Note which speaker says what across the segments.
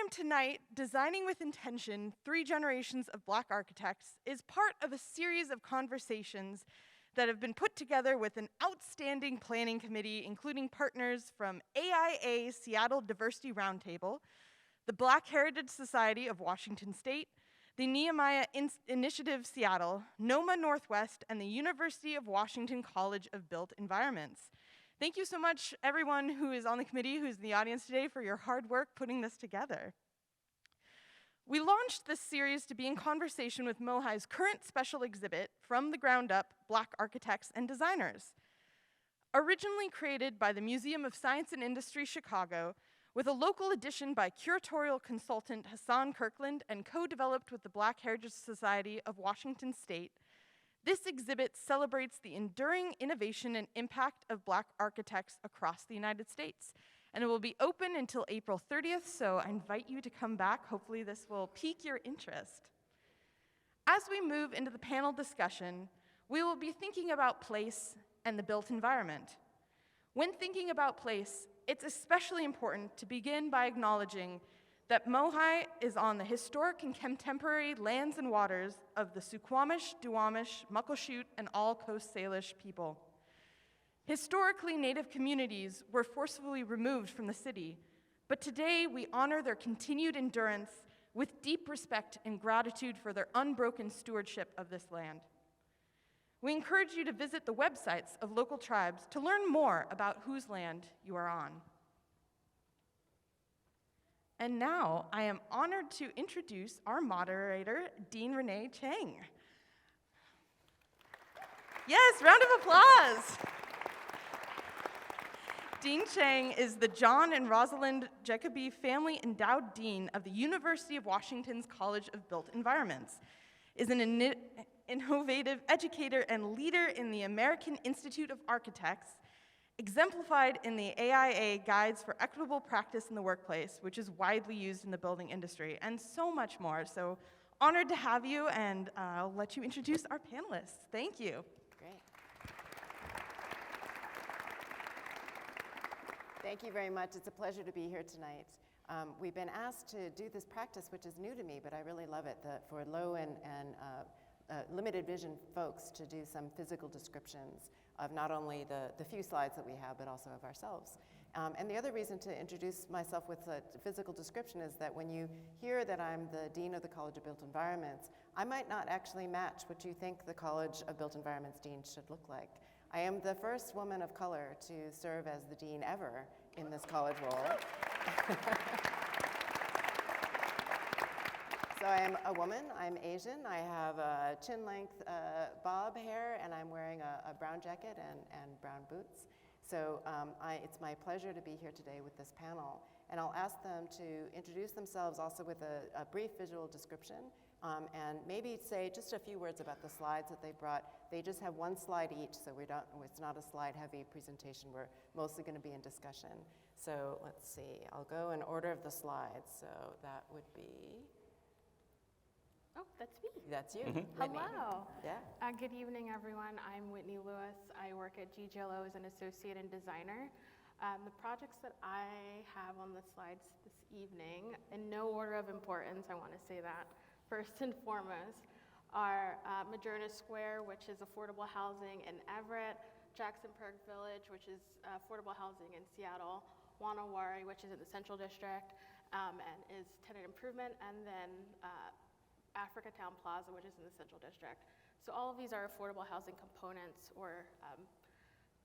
Speaker 1: program tonight, Designing with Intention, 3 Generations of Black Architects, is part of a series of conversations that have been put together with an outstanding planning committee, including partners from AIA Seattle Diversity Roundtable, the Black Heritage Society of Washington State, the Nehemiah Initiative Seattle, NOMA Northwest, and the University of Washington College of Built Environments. Thank you so much, everyone who is on the committee, who's in the audience today, for your hard work putting this together. We launched this series to be in conversation with MOHAI's current special exhibit, From the Ground Up, Black Architects and Designers. Originally created by the Museum of Science and Industry, Chicago, with a local edition by curatorial consultant Hassan Kirkland and co-developed with the Black Heritage Society of Washington State, this exhibit celebrates the enduring innovation and impact of Black architects across the United States. And it will be open until April 30th, so I invite you to come back. Hopefully this will pique your interest. As we move into the panel discussion, we will be thinking about place and the built environment. When thinking about place, it's especially important to begin by acknowledging that MOHAI is on the historic and contemporary lands and waters of the Suquamish, Duwamish, Muckleshoot, and all Coast Salish people. Historically, Native communities were forcibly removed from the city, but today we honor their continued endurance with deep respect and gratitude for their unbroken stewardship of this land. We encourage you to visit the websites of local tribes to learn more about whose land you are on. And now, I am honored to introduce our moderator, Dean Renee Chang. Yes, round of applause. Dean Chang is the John and Rosalind Jacoby Family Endowed Dean of the University of Washington's College of Built Environments, is an innovative educator and leader in the American Institute of Architects, exemplified in the AIA Guides for Equitable Practice in the Workplace, which is widely used in the building industry, and so much more. So honored to have you, and I'll let you introduce our panelists. Thank you.
Speaker 2: Great. Thank you very much. It's a pleasure to be here tonight. We've been asked to do this practice, which is new to me, but I really love it, for low and limited vision folks to do some physical descriptions of not only the few slides that we have, but also of ourselves. And the other reason to introduce myself with a physical description is that when you hear that I'm the Dean of the College of Built Environments, I might not actually match what you think the College of Built Environments Dean should look like. I am the first woman of color to serve as the Dean ever in this college role. So I am a woman, I'm Asian, I have a chin-length bob hair, and I'm wearing a brown jacket and brown boots. So it's my pleasure to be here today with this panel. And I'll ask them to introduce themselves also with a brief visual description, and maybe say just a few words about the slides that they brought. They just have one slide each, so it's not a slide-heavy presentation. We're mostly going to be in discussion. So let's see, I'll go in order of the slides. So that would be...
Speaker 3: Oh, that's me.
Speaker 2: That's you.
Speaker 3: Mm-hmm. Hello.
Speaker 2: Yeah.
Speaker 3: Good evening, everyone. I'm Whitney Lewis. I work at GGLO as an associate and designer. The projects that I have on the slides this evening, in no order of importance, I want to say that first and foremost, are Madrona Square, which is affordable housing in Everett, Jackson Park Village, which is affordable housing in Seattle, Wanawari, which is in the Central District, and is tenant improvement, and then Africatown Plaza, which is in the Central District. So all of these are affordable housing components, or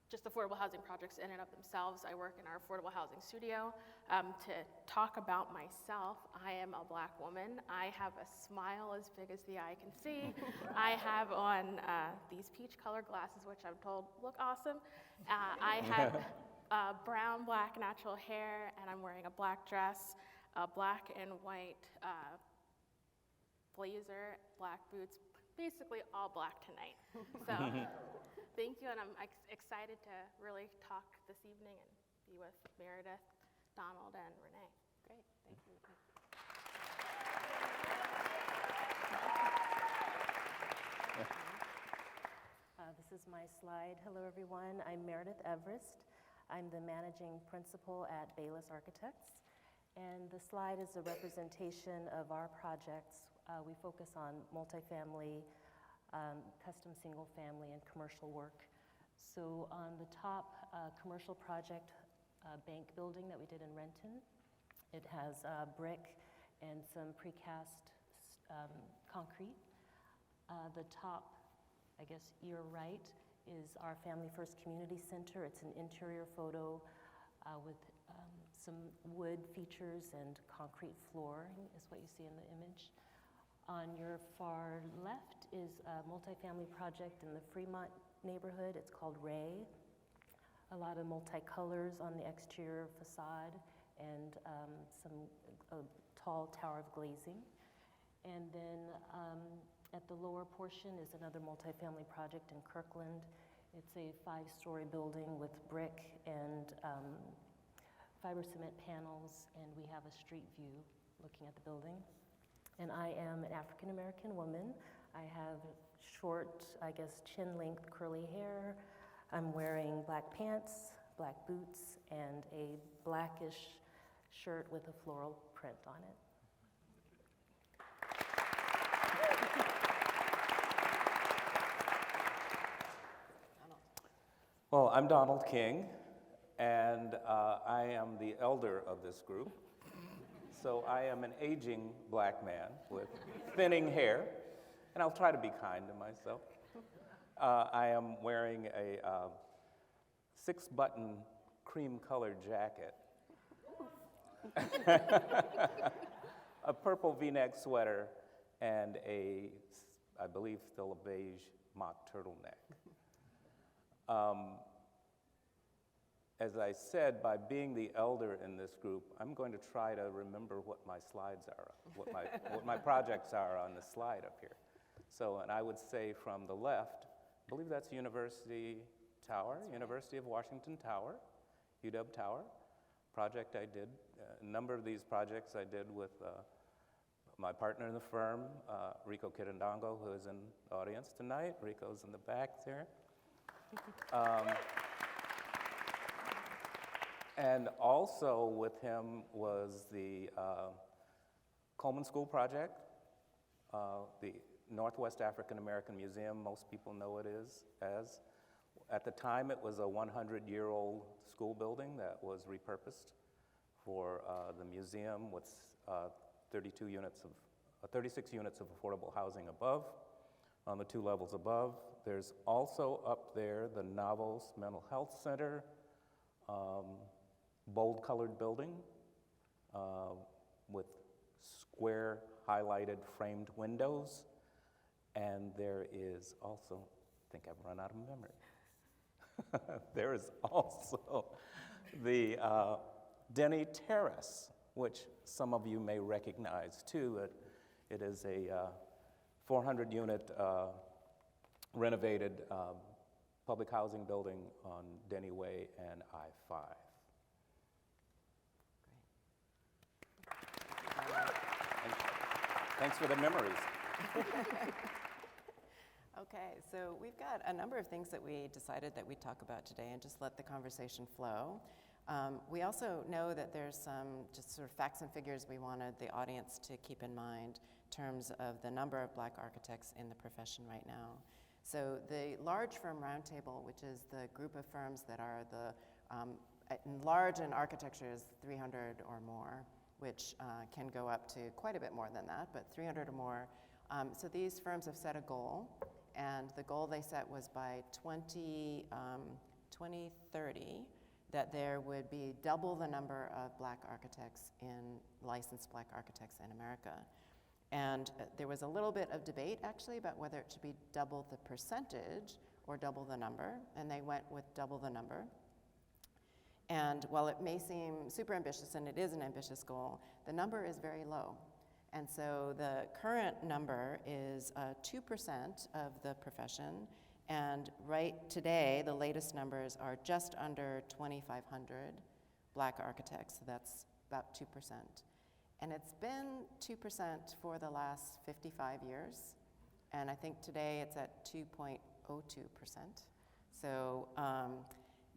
Speaker 3: just affordable housing projects in and of themselves. I work in our affordable housing studio. To talk about myself, I am a Black woman. I have a smile as big as the eye can see. I have on these peach colored glasses, which I'm told look awesome. I have brown, black, natural hair, and I'm wearing a black dress, a black and white blazer, black boots, basically all black tonight. So thank you, and I'm excited to really talk this evening and be with Meredith, Donald, and Renee.
Speaker 2: Great, thank you.
Speaker 4: This is my slide. Hello, everyone. I'm Meredith Everest. I'm the managing principal at Bayless Architects. And the slide is a representation of our projects. We focus on multifamily, custom single family, and commercial work. So on the top commercial project, bank building that we did in Renton, it has brick and some precast concrete. The top, I guess your right, is our Family First Community Center. It's an interior photo with some wood features and concrete flooring is what you see in the image. On your far left is a multifamily project in the Fremont neighborhood. It's called Ray. A lot of multicolors on the exterior facade and some tall tower of glazing. And then at the lower portion is another multifamily project in Kirkland. It's a 5-story building with brick and fiber cement panels, and we have a street view looking at the building. And I am an African-American woman. I have short, I guess, chin-length curly hair. I'm wearing black pants, black boots, and a blackish shirt with a floral print on it.
Speaker 5: Well, I'm Donald King, and I am the elder of this group. So I am an aging black man with thinning hair, and I'll try to be kind to myself. I am wearing a 6-button cream-colored jacket, a purple V-neck sweater, and I believe still a beige mock turtleneck. As I said, by being the elder in this group, I'm going to try to remember what my slides are, what my projects are on the slide up here. So, and I would say from the left, I believe that's University Tower, University of Washington Tower, UW Tower. Project I did, a number of these projects I did with my partner in the firm, Rico Kirindongo, who is in the audience tonight. Rico's in the back there. And also with him was the Coleman School Project, the Northwest African American Museum, most people know it as. At the time, it was a 100-year-old school building that was repurposed for the museum with 36 units of affordable housing above, on the 2 levels above. There's also up there the Novos Mental Health Center, bold-colored building with square highlighted framed windows. And there is also, I think I've run out of memory. There is also the Denny Terrace, which some of you may recognize too. It is a 400-unit renovated public housing building on Denny Way and I-5. Thanks for the memories.
Speaker 2: Okay, so we've got a number of things that we decided that we'd talk about today and just let the conversation flow. We also know that there's some just sort of facts and figures we wanted the audience to keep in mind in terms of the number of black architects in the profession right now. So the large firm Roundtable, which is the group of firms that are large in architecture is 300 or more, which can go up to quite a bit more than that, but 300 or more. So these firms have set a goal, and the goal they set was by 2030 that there would be double the number of black architects licensed black architects in America. And there was a little bit of debate actually about whether it should be double the percentage or double the number, and they went with double the number. And while it may seem super ambitious, and it is an ambitious goal, the number is very low. And so the current number is 2% of the profession, and right today, the latest numbers are just under 2,500 black architects, so that's about 2%. And it's been 2% for the last 55 years, and I think today it's at 2.02%. So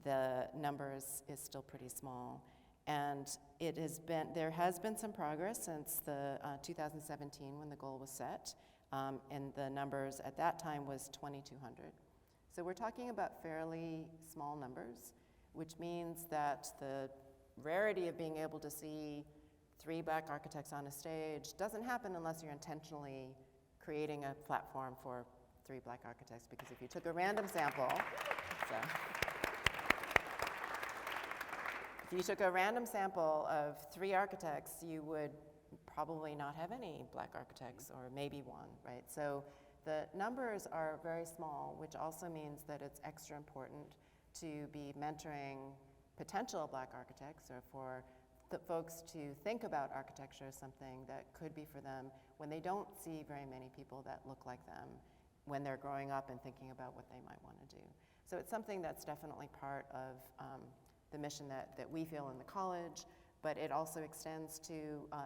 Speaker 2: the number is still pretty small. And there has been some progress since the 2017 when the goal was set, and the numbers at that time was 2,200. So we're talking about fairly small numbers, which means that the rarity of being able to see 3 Black architects on a stage doesn't happen unless you're intentionally creating a platform for 3 Black architects, because if you took a random sample, if you took a random sample of 3 architects, you would probably not have any Black architects, or maybe 1, right? So the numbers are very small, which also means that it's extra important to be mentoring potential Black architects, or for the folks to think about architecture as something that could be for them when they don't see very many people that look like them when they're growing up and thinking about what they might want to do. So it's something that's definitely part of the mission that we feel in the college, but it also extends to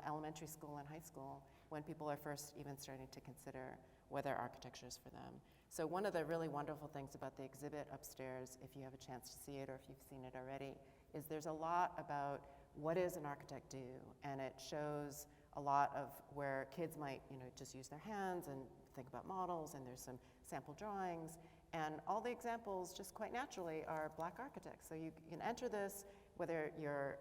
Speaker 2: elementary school and high school when people are first even starting to consider whether architecture is for them. So one of the really wonderful things about the exhibit upstairs, if you have a chance to see it or if you've seen it already, is there's a lot about what does an architect do, and it shows a lot of where kids might just use their hands and think about models, and there's some sample drawings, and all the examples just quite naturally are Black architects. So you can enter this whether you're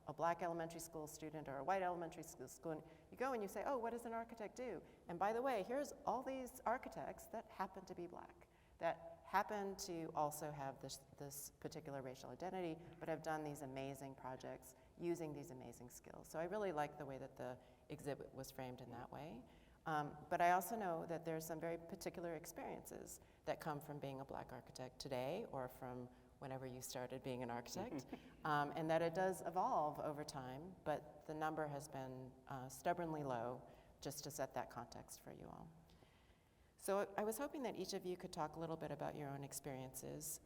Speaker 2: a Black elementary school student or a white elementary school student. You go and you say, oh, what does an architect do? And by the way, here's all these architects that happen to be Black, that happen to also have this particular racial identity, but have done these amazing projects using these amazing skills. So I really like the way that the exhibit was framed in that way. But I also know that there's some very particular experiences that come from being a Black architect today, or from whenever you started being an architect, and that it does evolve over time, but the number has been stubbornly low, just to set that context for you all. So I was hoping that each of you could talk a little bit about your own experiences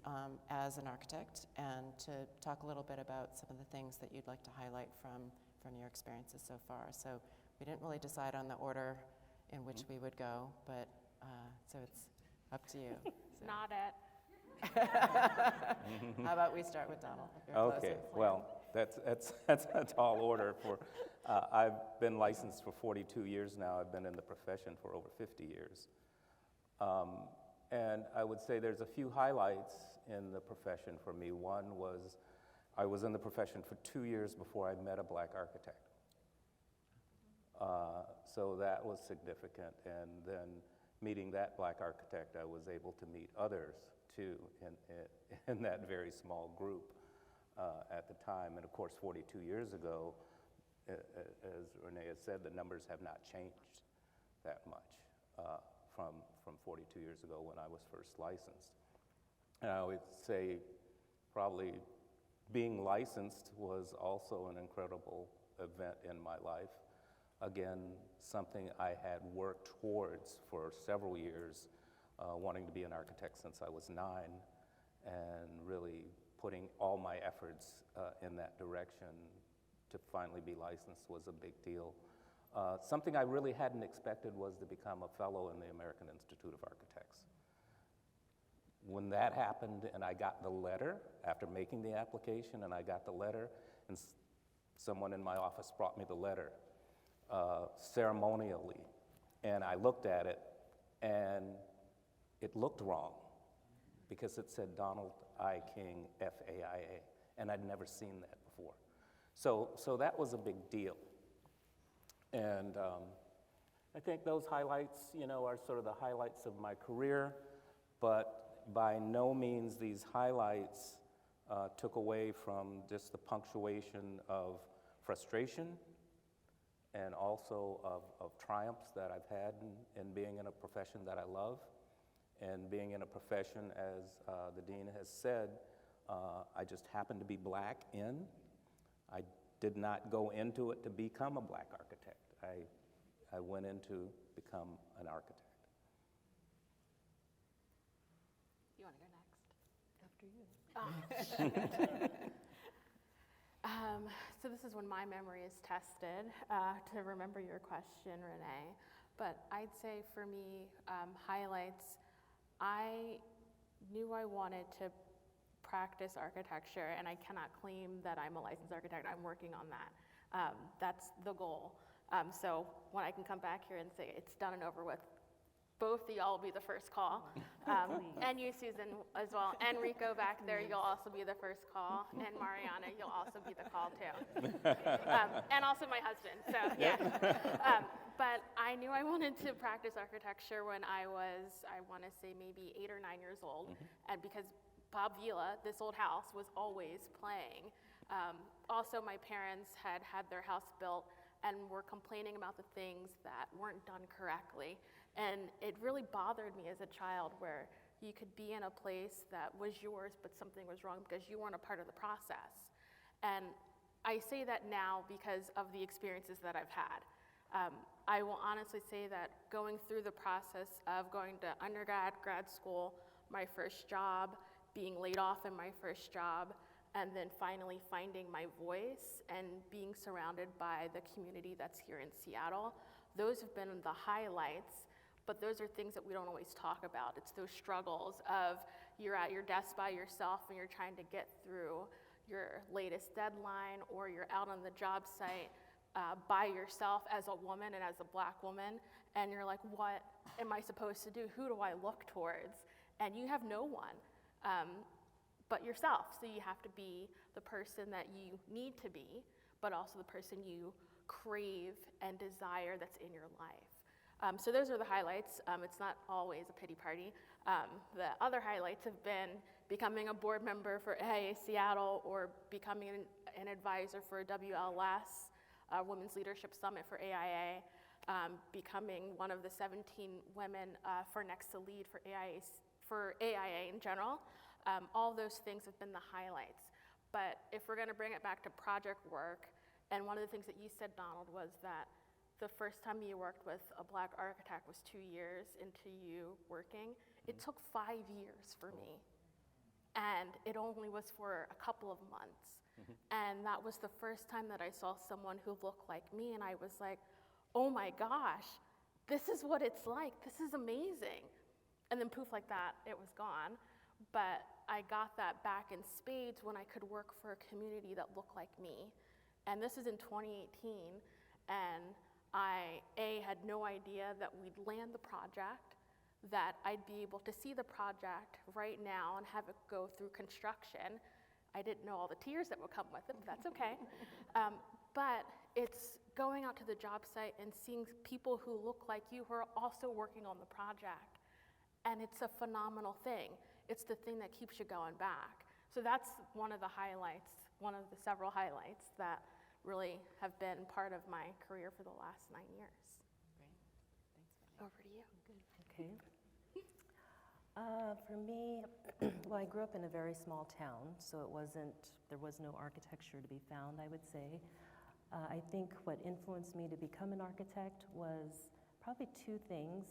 Speaker 2: as an architect, and to talk a little bit about some of the things that you'd like to highlight from your experiences so far. So we didn't really decide on the order in which we would go, but so it's up to you. So.
Speaker 3: Not it.
Speaker 2: How about we start with Donald?
Speaker 5: Okay, well, that's a tall order. I've been licensed for 42 years now. I've been in the profession for over 50 years. And I would say there's a few highlights in the profession for me. One was I was in the profession for 2 years before I met a Black architect. So that was significant. And then meeting that Black architect, I was able to meet others too in that very small group at the time. And of course, 42 years ago, as Renee has said, the numbers have not changed that much from 42 years ago when I was first licensed. And I would say probably being licensed was also an incredible event in my life. Again, something I had worked towards for several years, wanting to be an architect since I was 9, and really putting all my efforts in that direction to finally be licensed was a big deal. Something I really hadn't expected was to become a fellow in the American Institute of Architects. When that happened and I got the letter, after making the application, and I got the letter, and someone in my office brought me the letter ceremonially, and I looked at it, and it looked wrong because it said Donald I. King, FAIA, and I'd never seen that before. So that was a big deal. And I think those highlights, are sort of the highlights of my career, but by no means these highlights took away from just the punctuation of frustration and also of triumphs that I've had in being in a profession that I love, and being in a profession, as the dean has said, I just happened to be Black in. I did not go into it to become a Black architect. I went in to become an architect.
Speaker 3: You want to go next? After you. So this is when my memory is tested to remember your question, Renee. But I'd say for me, highlights, I knew I wanted to practice architecture, and I cannot claim that I'm a licensed architect. I'm working on that. That's the goal. So when I can come back here and say it's done and over with, both of y'all will be the first call. And you, Susan, as well. And Rico back there, you'll also be the first call. And Mariana, you'll also be the call too. And also my husband, so yeah. But I knew I wanted to practice architecture when I was, I want to say maybe 8 or 9 years old. And because Bob Vila, this old house, was always playing. Also, my parents had their house built and were complaining about the things that weren't done correctly. And it really bothered me as a child where you could be in a place that was yours, but something was wrong because you weren't a part of the process. And I say that now because of the experiences that I've had. I will honestly say that going through the process of going to undergrad, grad school, my first job, being laid off in my first job, and then finally finding my voice and being surrounded by the community that's here in Seattle, those have been the highlights, but those are things that we don't always talk about. It's those struggles of you're at your desk by yourself and you're trying to get through your latest deadline, or you're out on the job site by yourself as a woman and as a Black woman, and you're like, what am I supposed to do? Who do I look towards? And you have no one. But yourself. So you have to be the person that you need to be, but also the person you crave and desire that's in your life. So those are the highlights. It's not always a pity party. The other highlights have been becoming a board member for AIA Seattle, or becoming an advisor for WLS, Women's Leadership Summit for AIA, becoming one of the 17 women for Next to Lead for AIA in general. All those things have been the highlights. But if we're going to bring it back to project work, and one of the things that you said, Donald, was that the first time you worked with a Black architect was 2 years into you working. It took 5 years for me. And it only was for a couple of months. And that was the first time that I saw someone who looked like me, and I was like, oh my gosh, this is what it's like. This is amazing. And then poof, like that, it was gone. But I got that back in spades when I could work for a community that looked like me. And this is in 2018, and I had no idea that we'd land the project, that I'd be able to see the project right now and have it go through construction. I didn't know all the tears that would come with it, but that's okay. But it's going out to the job site and seeing people who look like you who are also working on the project. And it's a phenomenal thing. It's the thing that keeps you going back. So that's one of the highlights, one of the several highlights that really have been part of my career for the last 9 years.
Speaker 2: Great. Thanks, Whitney.
Speaker 3: Over to you.
Speaker 4: Okay. For me, well, I grew up in a very small town, so there was no architecture to be found, I would say. I think what influenced me to become an architect was probably 2 things.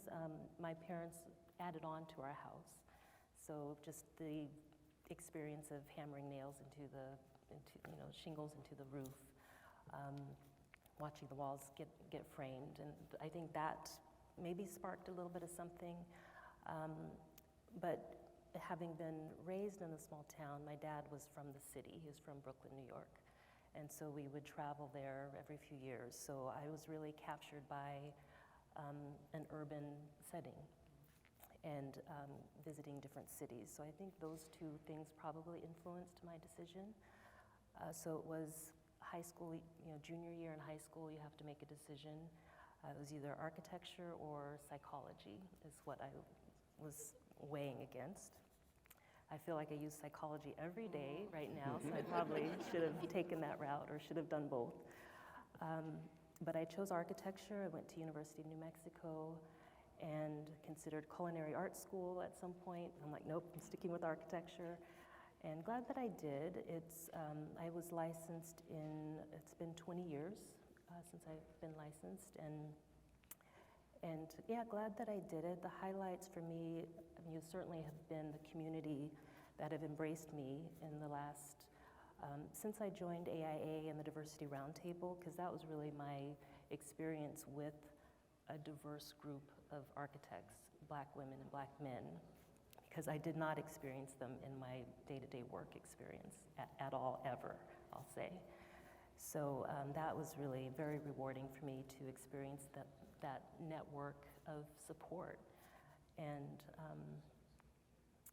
Speaker 4: My parents added on to our house. So just the experience of hammering nails into shingles into the roof, watching the walls get framed, and I think that maybe sparked a little bit of something. But having been raised in a small town, my dad was from the city. He was from Brooklyn, New York, and so we would travel there every few years. So I was really captured by an urban setting and visiting different cities. So I think those 2 things probably influenced my decision. So it was high school, junior year in high school, you have to make a decision. It was either architecture or psychology is what I was weighing against. I feel like I use psychology every day right now, so I probably should have taken that route or should have done both. But I chose architecture. I went to University of New Mexico and considered culinary art school at some point. I'm like, nope, I'm sticking with architecture. And glad that I did. I was licensed it's been 20 years since I've been licensed, and yeah, glad that I did it. The highlights for me, certainly have been the community that have embraced me in the last, since I joined AIA and the Diversity Roundtable, because that was really my experience with a diverse group of architects, Black women and Black men, because I did not experience them in my day-to-day work experience at all, ever, I'll say. So that was really very rewarding for me to experience that network of support. And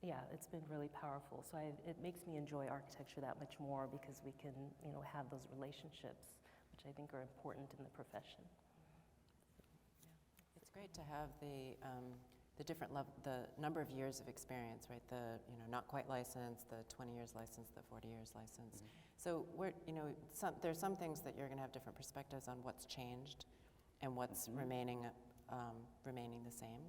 Speaker 4: yeah, it's been really powerful. So it makes me enjoy architecture that much more because we can, have those relationships, which I think are important in the profession.
Speaker 2: It's great to have the different the number of years of experience, right? The not quite licensed, the 20 years licensed, the 40 years licensed. So there's some things that you're going to have different perspectives on what's changed and what's remaining the same.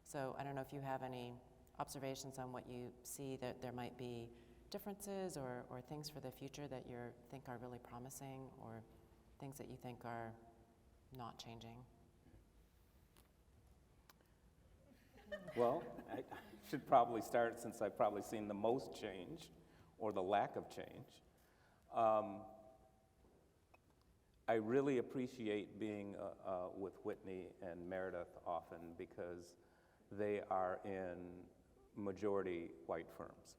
Speaker 2: So I don't know if you have any observations on what you see that there might be differences or things for the future that you think are really promising, or things that you think are not changing.
Speaker 5: Well, I should probably start, since I've probably seen the most change, or the lack of change. I really appreciate being with Whitney and Meredith often, because they are in majority white firms.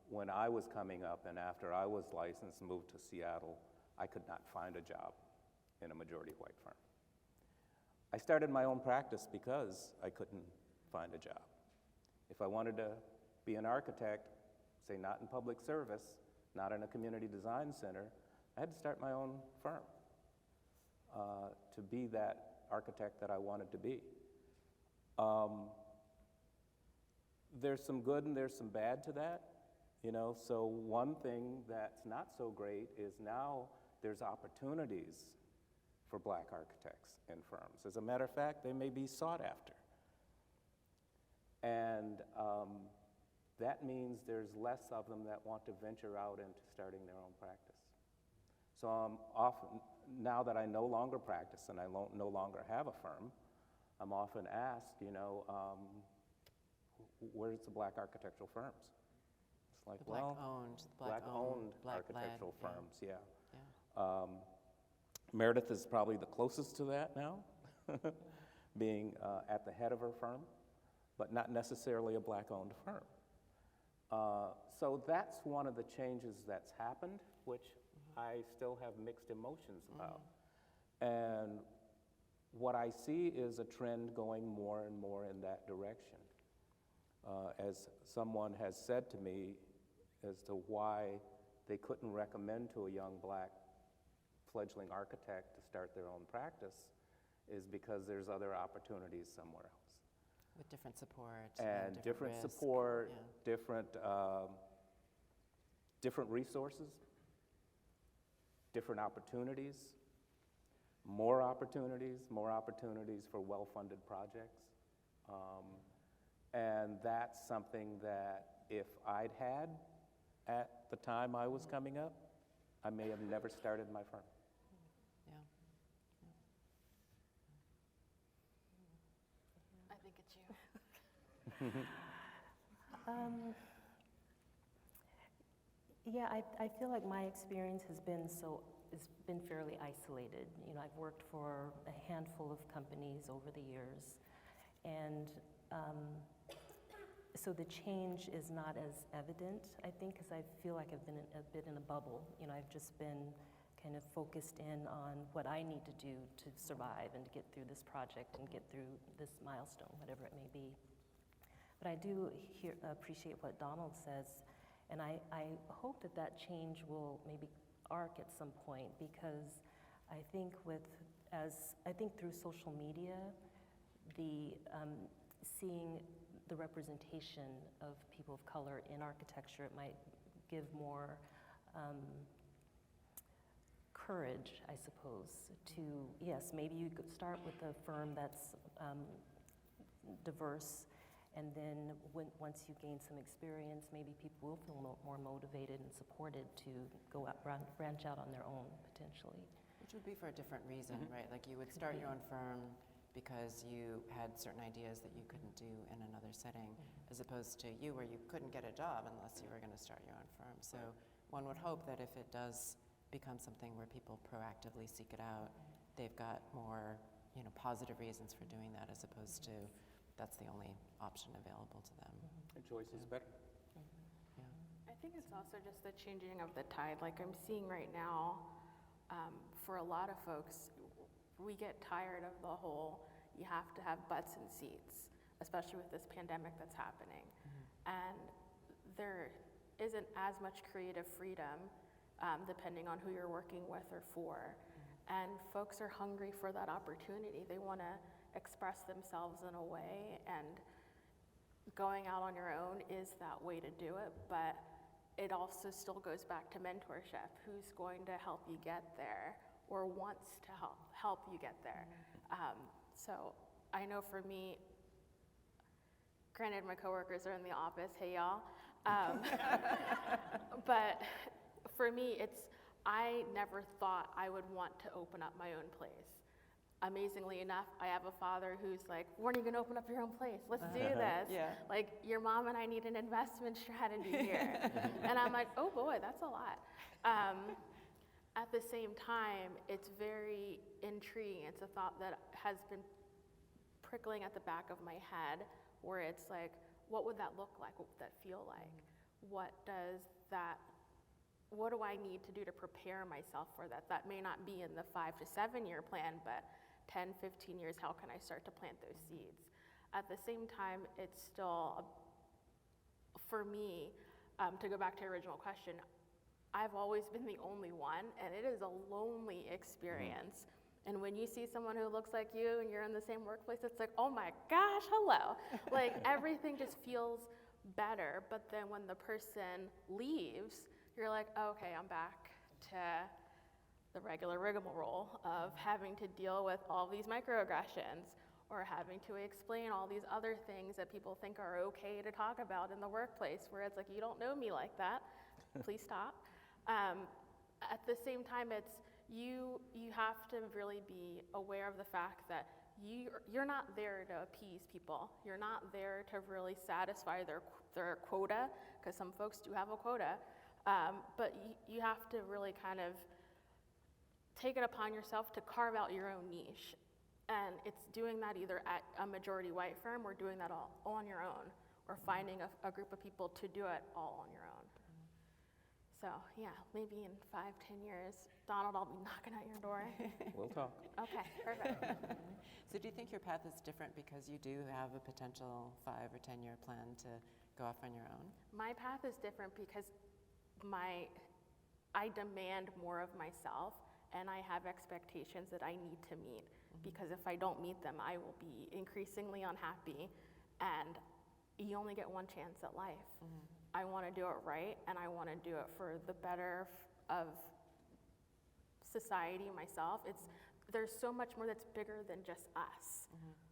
Speaker 5: When I was coming up and after I was licensed and moved to Seattle, I could not find a job in a majority white firm. I started my own practice because I couldn't find a job. If I wanted to be an architect, say not in public service, not in a community design center, I had to start my own firm to be that architect that I wanted to be. There's some good and there's some bad to that, so one thing that's not so great is now there's opportunities for black architects in firms. As a matter of fact, they may be sought after. And that means there's less of them that want to venture out into starting their own practice. So often, now that I no longer practice and I no longer have a firm, I'm often asked, where's the black architectural firms? It's like, black-owned architectural firms, yeah. Meredith is probably the closest to that now, being at the head of her firm, but not necessarily a black-owned firm. So that's one of the changes that's happened, which I still have mixed emotions about. And what I see is a trend going more and more in that direction. As someone has said to me as to why they couldn't recommend to a young black fledgling architect to start their own practice is because there's other opportunities somewhere else.
Speaker 2: With different support.
Speaker 5: And different
Speaker 2: risk.
Speaker 5: support, different resources, different opportunities, more opportunities for well-funded projects. And that's something that if I'd had at the time I was coming up, I may have never started my firm.
Speaker 3: I think it's you.
Speaker 4: Yeah, I feel like my experience has been fairly isolated. I've worked for a handful of companies over the years, and so the change is not as evident, I think, because I feel like I've been a bit in a bubble. I've just been kind of focused in on what I need to do to survive and to get through this project and get through this milestone, whatever it may be. But I do appreciate what Donald says, and I hope that change will maybe arc at some point, because I think through social media, seeing the representation of people of color in architecture, it might give more courage, I suppose, to, yes, maybe you could start with a firm that's diverse, and then once you gain some experience, maybe people will feel more motivated and supported to go out, branch out on their own, potentially.
Speaker 2: Which would be for a different reason, right? Like you would start your own firm because you had certain ideas that you couldn't do in another setting, as opposed to you where you couldn't get a job unless you were going to start your own firm. So one would hope that if it does become something where people proactively seek it out, they've got more, positive reasons for doing that, as opposed to that's the only option available to them.
Speaker 5: The choice is better.
Speaker 3: I think it's also just the changing of the tide. Like I'm seeing right now, for a lot of folks, we get tired of the whole, you have to have butts and seats, especially with this pandemic that's happening. And there isn't as much creative freedom depending on who you're working with or for. And folks are hungry for that opportunity. They want to express themselves in a way, and going out on your own is that way to do it, but it also still goes back to mentorship. Who's going to help you get there or wants to help you get there? So I know for me, granted my coworkers are in the office, hey y'all, but for me I never thought I would want to open up my own place. Amazingly enough, I have a father who's like, when are you gonna open up your own place? Let's do this. Like, your mom and I need an investment strategy here. And I'm like, oh boy, that's a lot. At the same time, it's very intriguing. It's a thought that has been prickling at the back of my head, where it's like, what would that look like? What would that feel like? What do I need to do to prepare myself for that? That may not be in the 5 to 7 year plan, but 10, 15 years, how can I start to plant those seeds? At the same time, it's still, for me, to go back to your original question, I've always been the only one, and it is a lonely experience. And when you see someone who looks like you and you're in the same workplace, it's like, oh my gosh, hello. Like, everything just feels better. But then when the person leaves, you're like, oh, okay, I'm back to the regular rigmarole of having to deal with all these microaggressions, or having to explain all these other things that people think are okay to talk about in the workplace, where it's like, you don't know me like that, please stop. At the same time, it's you have to really be aware of the fact that you're not there to appease people. You're not there to really satisfy their quota, because some folks do have a quota, but you have to really kind of take it upon yourself to carve out your own niche. And it's doing that either at a majority white firm, or doing that all on your own, or finding a group of people to do it all on your own. So yeah, maybe in 5, 10 years, Donald, I'll be knocking at your door.
Speaker 5: We'll talk.
Speaker 3: Okay, perfect.
Speaker 2: So do you think your path is different because you do have a potential 5 or 10 year plan to go off on your own?
Speaker 3: My path is different because I demand more of myself, and I have expectations that I need to meet, because if I don't meet them, I will be increasingly unhappy, and you only get one chance at life. I want to do it right, and I want to do it for the better of society, myself. There's so much more that's bigger than just us.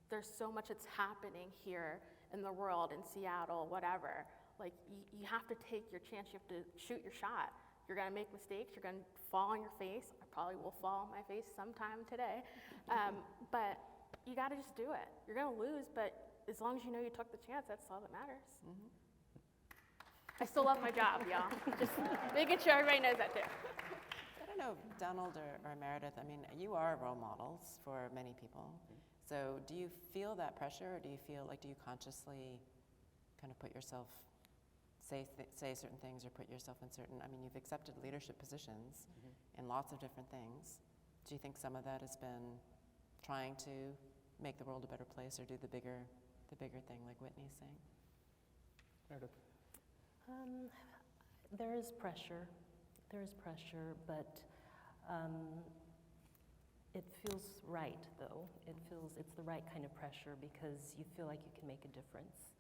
Speaker 3: There's so much that's happening here in the world, in Seattle, whatever. Like, you have to take your chance. You have to shoot your shot. You're going to make mistakes. You're going to fall on your face. I probably will fall on my face sometime today. But you got to just do it. You're going to lose, but as long as you know you took the chance, that's all that matters. I still love my job, y'all. Just making sure everybody knows that too.
Speaker 2: I don't know, Donald or Meredith, I mean, you are role models for many people. So do you feel that pressure, or do you feel like, do you consciously kind of put yourself, say certain things, or put yourself in certain, I mean, you've accepted leadership positions in lots of different things. Do you think some of that has been trying to make the world a better place, or do the bigger thing, like Whitney's saying?
Speaker 5: Meredith.
Speaker 4: There is pressure, but it feels right, though. It's the right kind of pressure, because you feel like you can make a difference.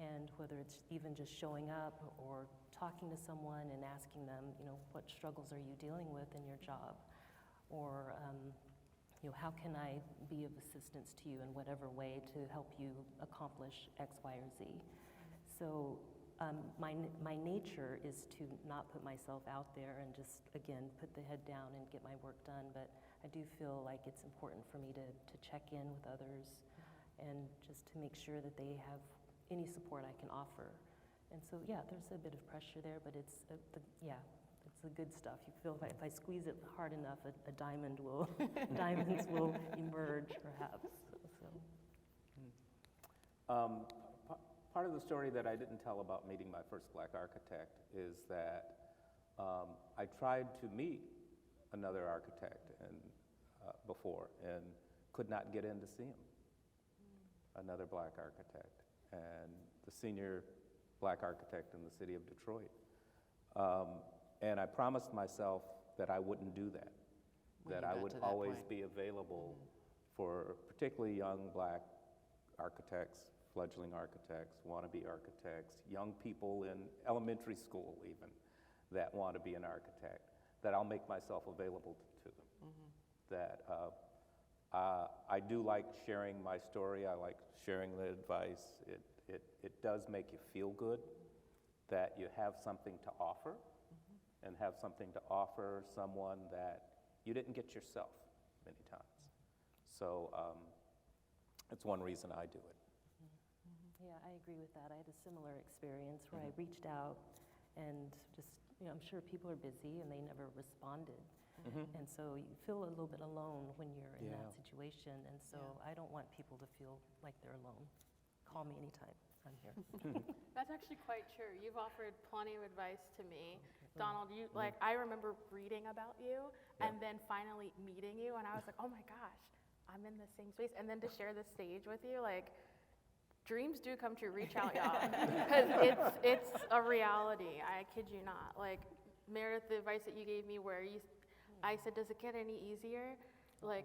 Speaker 4: And whether it's even just showing up or talking to someone and asking them, what struggles are you dealing with in your job? Or, how can I be of assistance to you in whatever way to help you accomplish X, Y, or Z? So my nature is to not put myself out there and just, again, put the head down and get my work done. But I do feel like it's important for me to check in with others and just to make sure that they have any support I can offer. And so, yeah, there's a bit of pressure there, but it's the good stuff. You feel if I squeeze it hard enough, a diamond will, diamonds will emerge, perhaps. So.
Speaker 5: Part of the story that I didn't tell about meeting my first black architect is that I tried to meet another architect before and could not get in to see him, another black architect, and the senior black architect in the city of Detroit. And I promised myself that I wouldn't do that, that I would always be available for particularly young black architects, fledgling architects, wannabe architects, young people in elementary school even that want to be an architect, that I'll make myself available to them. That I do like sharing my story. I like sharing the advice. It does make you feel good that you have something to offer and have something to offer someone that you didn't get yourself many times. So it's one reason I do it.
Speaker 4: Yeah, I agree with that. I had a similar experience where I reached out and just, I'm sure people are busy and they never responded. And so you feel a little bit alone when you're in that situation. And so I don't want people to feel like they're alone. Call me anytime. I'm here.
Speaker 3: That's actually quite true. You've offered plenty of advice to me. Donald, I remember reading about you and then finally meeting you, and I was like, oh my gosh, I'm in the same space. And then to share this stage with you, dreams do come true. Reach out, y'all. Because it's a reality. I kid you not. Meredith, the advice that you gave me where I said, does it get any easier?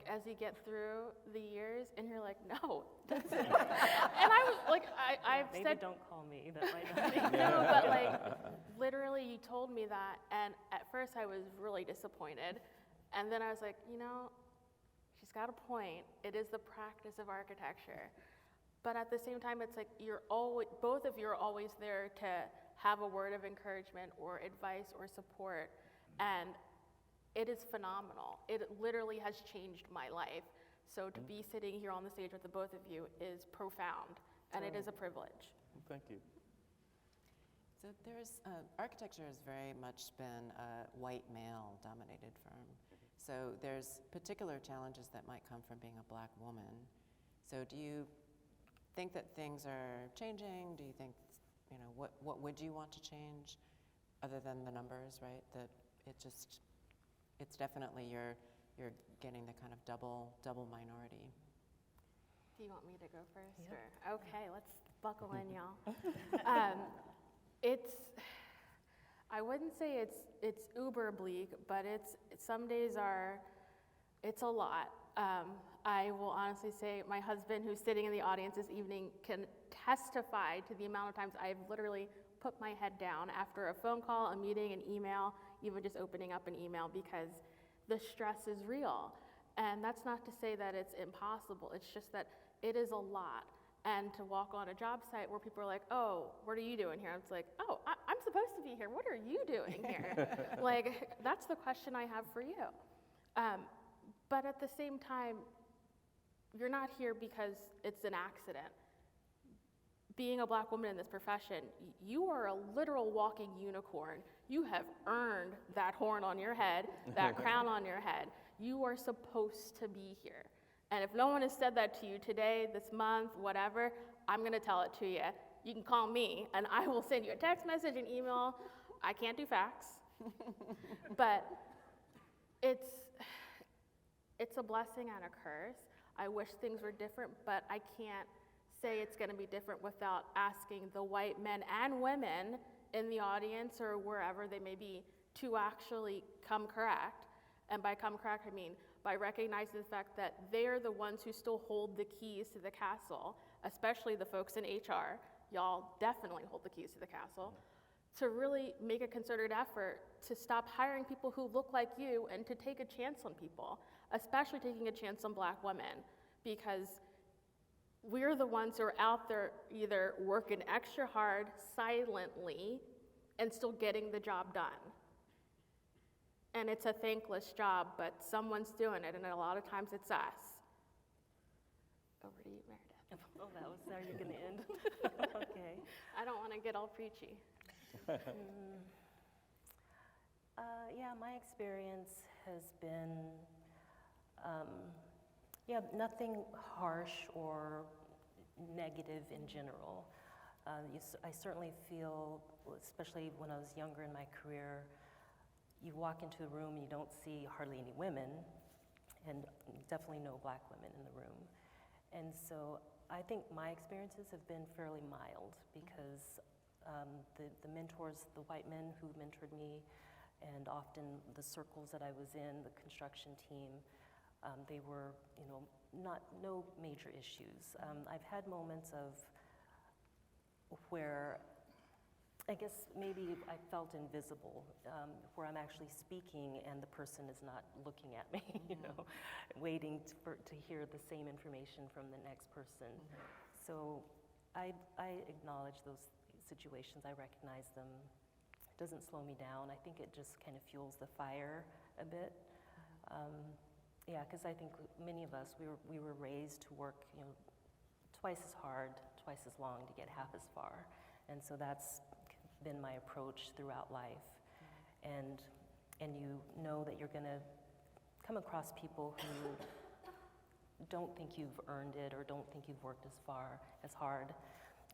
Speaker 3: As you get through the years, and you're like, no. And I was I've
Speaker 4: Maybe
Speaker 3: said,
Speaker 4: don't call me. That might not be.
Speaker 3: no, but literally you told me that, and at first I was really disappointed. And then I was like, she's got a point. It is the practice of architecture. But at the same time, it's both of you are always there to have a word of encouragement or advice or support. And it is phenomenal. It literally has changed my life. So to be sitting here on the stage with the both of you is profound, and it is a privilege.
Speaker 5: Thank you.
Speaker 2: So architecture has very much been a white male-dominated firm. So there's particular challenges that might come from being a black woman. So do you think that things are changing? Do you think, what would you want to change other than the numbers, right? That it's definitely you're getting the kind of double minority.
Speaker 3: Do you want me to go first? Yep. Or? Okay, let's buckle in, y'all. I wouldn't say it's uber bleak, but some days it's a lot. I will honestly say my husband, who's sitting in the audience this evening, can testify to the amount of times I've literally put my head down after a phone call, a meeting, an email, even just opening up an email, because the stress is real. And that's not to say that it's impossible. It's just that it is a lot. And to walk on a job site where people are like, oh, what are you doing here? It's like, oh, I'm supposed to be here. What are you doing here? That's the question I have for you. But at the same time, you're not here because it's an accident. Being a black woman in this profession, you are a literal walking unicorn. You have earned that horn on your head, that crown on your head. You are supposed to be here. And if no one has said that to you today, this month, whatever, I'm going to tell it to you. You can call me, and I will send you a text message, an email. I can't do fax. But it's a blessing and a curse. I wish things were different, but I can't say it's going to be different without asking the white men and women in the audience or wherever they may be to actually come correct. And by come correct, I mean by recognizing the fact that they're the ones who still hold the keys to the castle, especially the folks in HR. Y'all definitely hold the keys to the castle. To really make a concerted effort to stop hiring people who look like you and to take a chance on people, especially taking a chance on black women, because we're the ones who are out there either working extra hard silently and still getting the job done. And it's a thankless job, but someone's doing it, and a lot of times it's us. Over to you, Meredith.
Speaker 4: Oh, that was how you're going to end? Okay.
Speaker 3: I don't want to get all preachy.
Speaker 4: Yeah, my experience has been, nothing harsh or negative in general. I certainly feel, especially when I was younger in my career, you walk into a room and you don't see hardly any women, and definitely no black women in the room. And so I think my experiences have been fairly mild because the mentors, the white men who mentored me, and often the circles that I was in, the construction team, they were, no major issues. I've had moments of where I guess maybe I felt invisible, where I'm actually speaking and the person is not looking at me, waiting to hear the same information from the next person. So I acknowledge those situations. I recognize them. It doesn't slow me down. I think it just kind of fuels the fire a bit. Because I think many of us, we were raised to work, twice as hard, twice as long to get half as far. And so that's been my approach throughout life. And you know that you're going to come across people who don't think you've earned it or don't think you've worked as hard.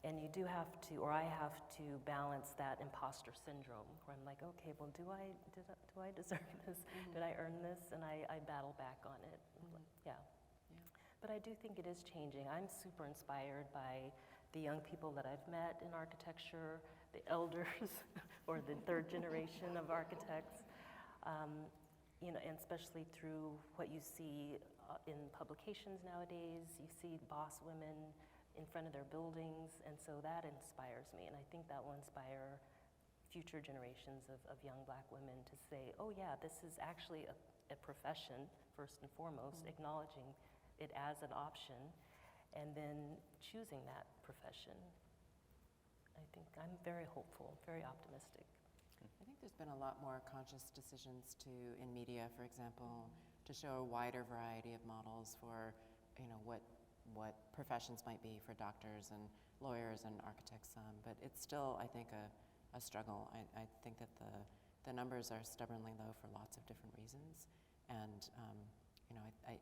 Speaker 4: And you do have to, or I have to balance that imposter syndrome where I'm like, okay, well, do I deserve this? Did I earn this? And I battle back on it. Yeah. But I do think it is changing. I'm super inspired by the young people that I've met in architecture, the elders, or the third generation of architects, and especially through what you see in publications nowadays. You see boss women in front of their buildings, and so that inspires me, and I think that will inspire future generations of young black women to say, oh yeah, this is actually a profession, first and foremost, acknowledging it as an option, and then choosing that profession. I think I'm very hopeful, very optimistic.
Speaker 2: I think there's been a lot more conscious decisions in media, for example, to show a wider variety of models for, what professions might be for doctors and lawyers and architects. But it's still, I think, a struggle. I think that the numbers are stubbornly low for lots of different reasons. And,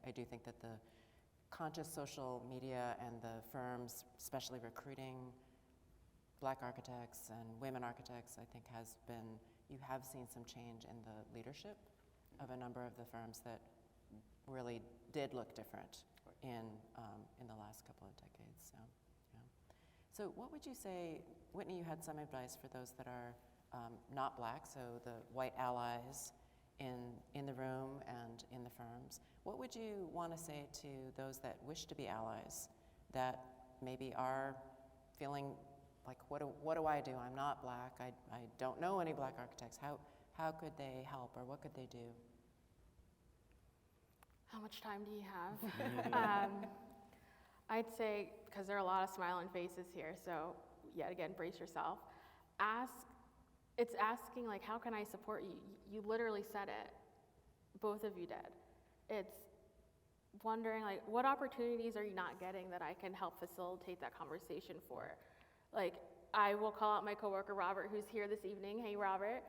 Speaker 2: I do think that the conscious social media and the firms, especially recruiting black architects and women architects, I think you have seen some change in the leadership of a number of the firms that really did look different in the last couple of decades. So, yeah. So what would you say, Whitney, you had some advice for those that are not black, so the white allies in the room and in the firms. What would you want to say to those that wish to be allies, that maybe are feeling like, what do I do? I'm not black. I don't know any black architects. How could they help, or what could they do?
Speaker 3: How much time do you have? I'd say, because there are a lot of smiling faces here, so yet again, brace yourself. It's asking, like, how can I support you? You literally said it. Both of you did. It's wondering, like, what opportunities are you not getting that I can help facilitate that conversation for? Like, I will call out my coworker, Robert, who's here this evening. Hey, Robert.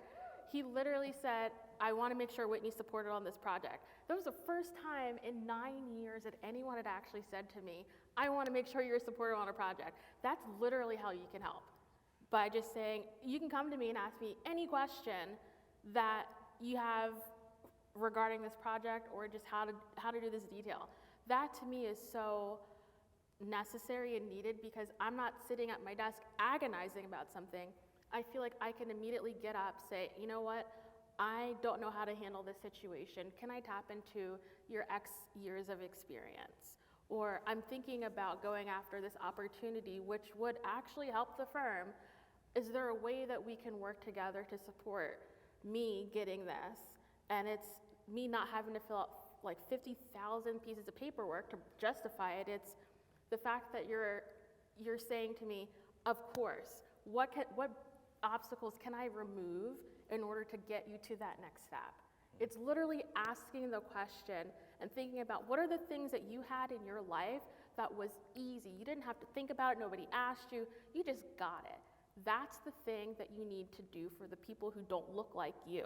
Speaker 3: He literally said, I want to make sure Whitney's supported on this project. That was the first time in 9 years that anyone had actually said to me, I want to make sure you're supported on a project. That's literally how you can help. By just saying, you can come to me and ask me any question that you have regarding this project, or just how to do this detail. That to me is so necessary and needed, because I'm not sitting at my desk agonizing about something. I feel like I can immediately get up, say, you know what, I don't know how to handle this situation. Can I tap into your X years of experience? Or I'm thinking about going after this opportunity, which would actually help the firm. Is there a way that we can work together to support me getting this? And it's me not having to fill out like 50,000 pieces of paperwork to justify it. It's the fact that you're saying to me, of course, what obstacles can I remove in order to get you to that next step? It's literally asking the question and thinking about what are the things that you had in your life that was easy. You didn't have to think about it, nobody asked you, you just got it. That's the thing that you need to do for the people who don't look like you.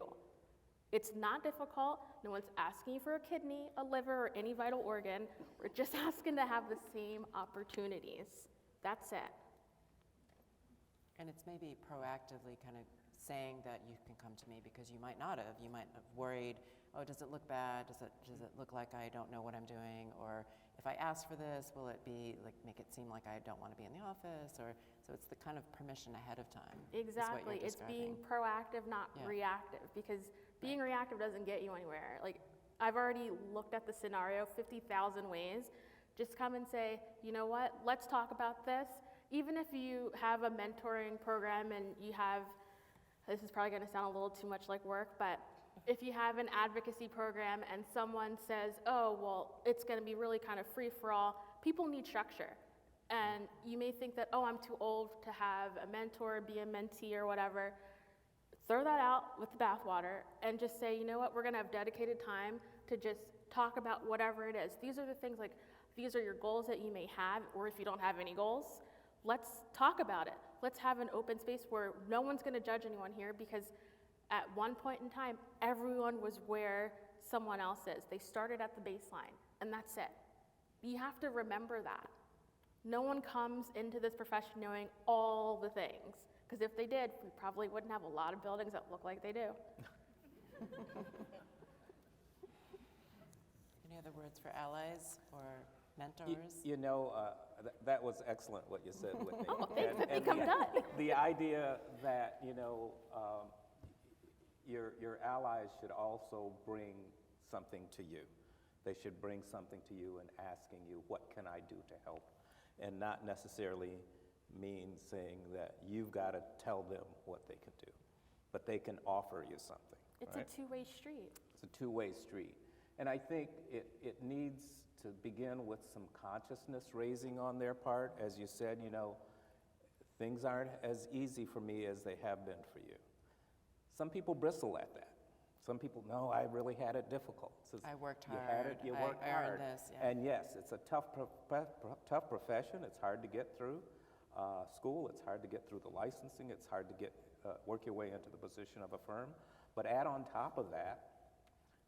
Speaker 3: It's not difficult. No one's asking you for a kidney, a liver, or any vital organ. We're just asking to have the same opportunities. That's it.
Speaker 2: And it's maybe proactively kind of saying that you can come to me because you might not have. You might have worried, oh, does it look bad? Does it look like I don't know what I'm doing? Or if I ask for this, will it be like make it seem like I don't want to be in the office? Or so it's the kind of permission ahead of time.
Speaker 3: Exactly. It's being proactive, not reactive, because being reactive doesn't get you anywhere. Like, I've already looked at the scenario 50,000 ways. Just come and say, you know what, let's talk about this. Even if you have a mentoring program and you have, this is probably going to sound a little too much like work, but if you have an advocacy program and someone says, oh, well, it's going to be really kind of free for all, people need structure. And you may think that, oh, I'm too old to have a mentor, be a mentee or whatever. Throw that out with the bathwater and just say, you know what, we're going to have dedicated time to just talk about whatever it is. These are the things, like, these are your goals that you may have, or if you don't have any goals, let's talk about it. Let's have an open space where no one's going to judge anyone here, because at one point in time, everyone was where someone else is. They started at the baseline, and that's it. You have to remember that. No one comes into this profession knowing all the things, because if they did, we probably wouldn't have a lot of buildings that look like they do.
Speaker 2: Any other words for allies or mentors?
Speaker 5: That was excellent what you said, Whitney.
Speaker 3: Oh, thanks. I think I'm done.
Speaker 5: The idea that, your allies should also bring something to you. They should bring something to you and asking you, what can I do to help? And not necessarily mean saying that you've got to tell them what they can do, but they can offer you something.
Speaker 3: It's
Speaker 5: right?
Speaker 3: a two-way street.
Speaker 5: It's a two-way street. And I think it needs to begin with some consciousness raising on their part. As you said, things aren't as easy for me as they have been for you. Some people bristle at that. Some people, no, I really had it difficult.
Speaker 2: I worked hard.
Speaker 5: You worked hard.
Speaker 2: I earned this, yeah.
Speaker 5: And yes, it's a tough profession. It's hard to get through school. It's hard to get through the licensing. It's hard to work your way into the position of a firm. But add on top of that,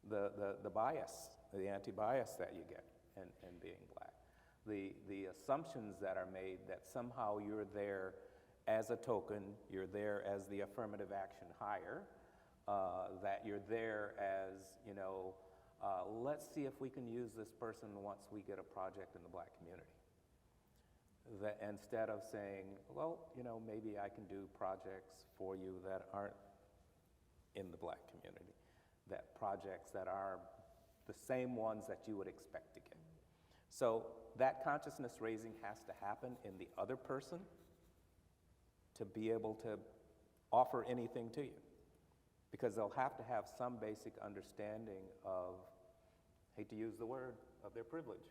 Speaker 5: the bias, the anti-bias that you get in being black. The assumptions that are made that somehow you're there as a token, you're there as the affirmative action hire, that you're there as, let's see if we can use this person once we get a project in the black community. That instead of saying, well, maybe I can do projects for you that aren't in the black community, that projects that are the same ones that you would expect to get. So that consciousness raising has to happen in the other person to be able to offer anything to you. Because they'll have to have some basic understanding of, hate to use the word, of their privilege.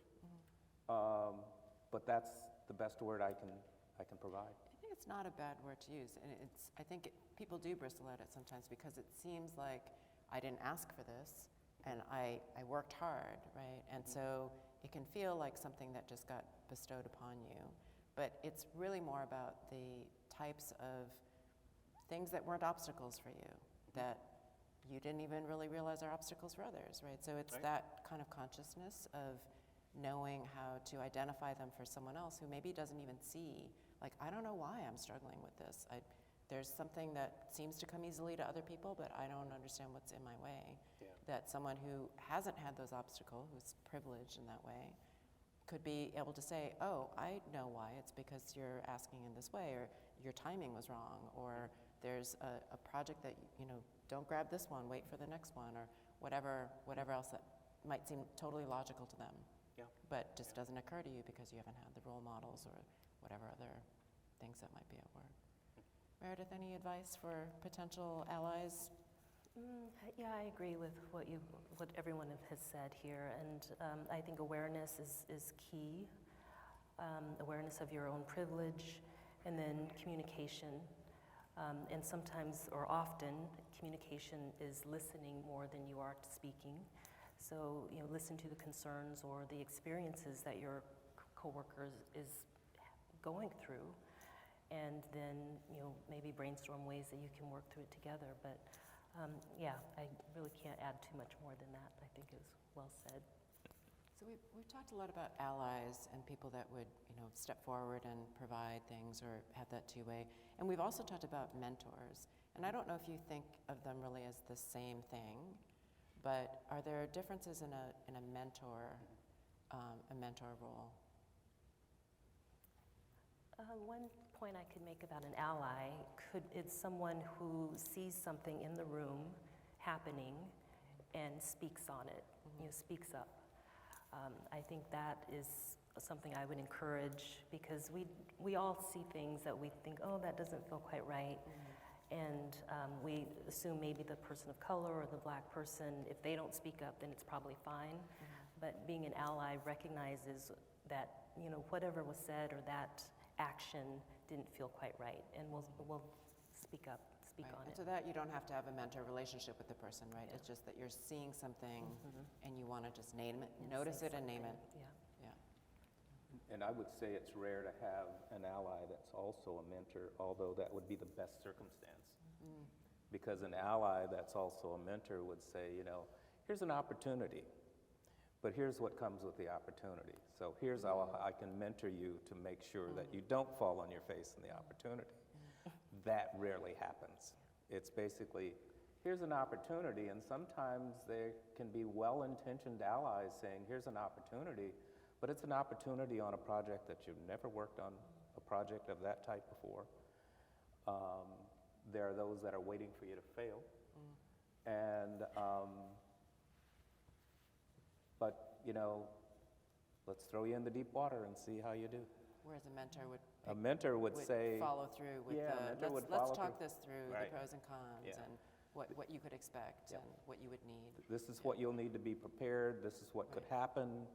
Speaker 5: But that's the best word I can provide.
Speaker 2: I think it's not a bad word to use, and I think people do bristle at it sometimes because it seems like I didn't ask for this, and I worked hard, right? And so it can feel like something that just got bestowed upon you, but it's really more about the types of things that weren't obstacles for you, that you didn't even really realize are obstacles for others, right? So it's that kind of consciousness of knowing how to identify them for someone else who maybe doesn't even see, like, I don't know why I'm struggling with this. There's something that seems to come easily to other people, but I don't understand what's in my way. Yeah. That someone who hasn't had those obstacles, who's privileged in that way, could be able to say, oh, I know why. It's because you're asking in this way, or your timing was wrong, or there's a project that, don't grab this one, wait for the next one, or whatever else that might seem totally logical to them. Yeah. But just doesn't occur to you because you haven't had the role models or whatever other things that might be at work. Meredith, any advice for potential allies?
Speaker 4: Yeah, I agree with what everyone has said here, and I think awareness is key. Awareness of your own privilege, and then communication. And sometimes, or often, communication is listening more than you are speaking. So, listen to the concerns or the experiences that your coworker is going through, and then, maybe brainstorm ways that you can work through it together. But Yeah, I really can't add too much more than that. I think is well said.
Speaker 2: So we've talked a lot about allies and people that would, step forward and provide things or have that two-way. And we've also talked about mentors. And I don't know if you think of them really as the same thing, but are there differences in a mentor role?
Speaker 4: One point I could make about an ally is someone who sees something in the room happening and speaks on it, speaks up. I think that is something I would encourage, because we all see things that we think, oh, that doesn't feel quite right. And we assume maybe the person of color or the black person, if they don't speak up, then it's probably fine. But being an ally recognizes that, whatever was said or that action didn't feel quite right, and we'll speak up, speak on
Speaker 2: And
Speaker 4: it.
Speaker 2: so that you don't have to have a mentor relationship with the person, right? It's just that you're seeing something and you want to just name it, notice it and name it.
Speaker 4: Yeah.
Speaker 5: And I would say it's rare to have an ally that's also a mentor, although that would be the best circumstance. Because an ally that's also a mentor would say, here's an opportunity, but here's what comes with the opportunity. So here's how I can mentor you to make sure that you don't fall on your face in the opportunity. That rarely happens. It's basically, here's an opportunity, and sometimes there can be well-intentioned allies saying, here's an opportunity, but it's an opportunity on a project that you've never worked on, a project of that type before. There are those that are waiting for you to fail. And, but, let's throw you in the deep water and see how you do.
Speaker 2: Whereas a mentor
Speaker 5: A mentor would say,
Speaker 2: follow through with
Speaker 5: Yeah, a mentor would follow
Speaker 2: let's talk
Speaker 5: through.
Speaker 2: this through,
Speaker 5: Right.
Speaker 2: the pros and cons,
Speaker 5: Yeah.
Speaker 2: and what you could expect and what you would need.
Speaker 5: this is what you'll need to be prepared, this is what could happen.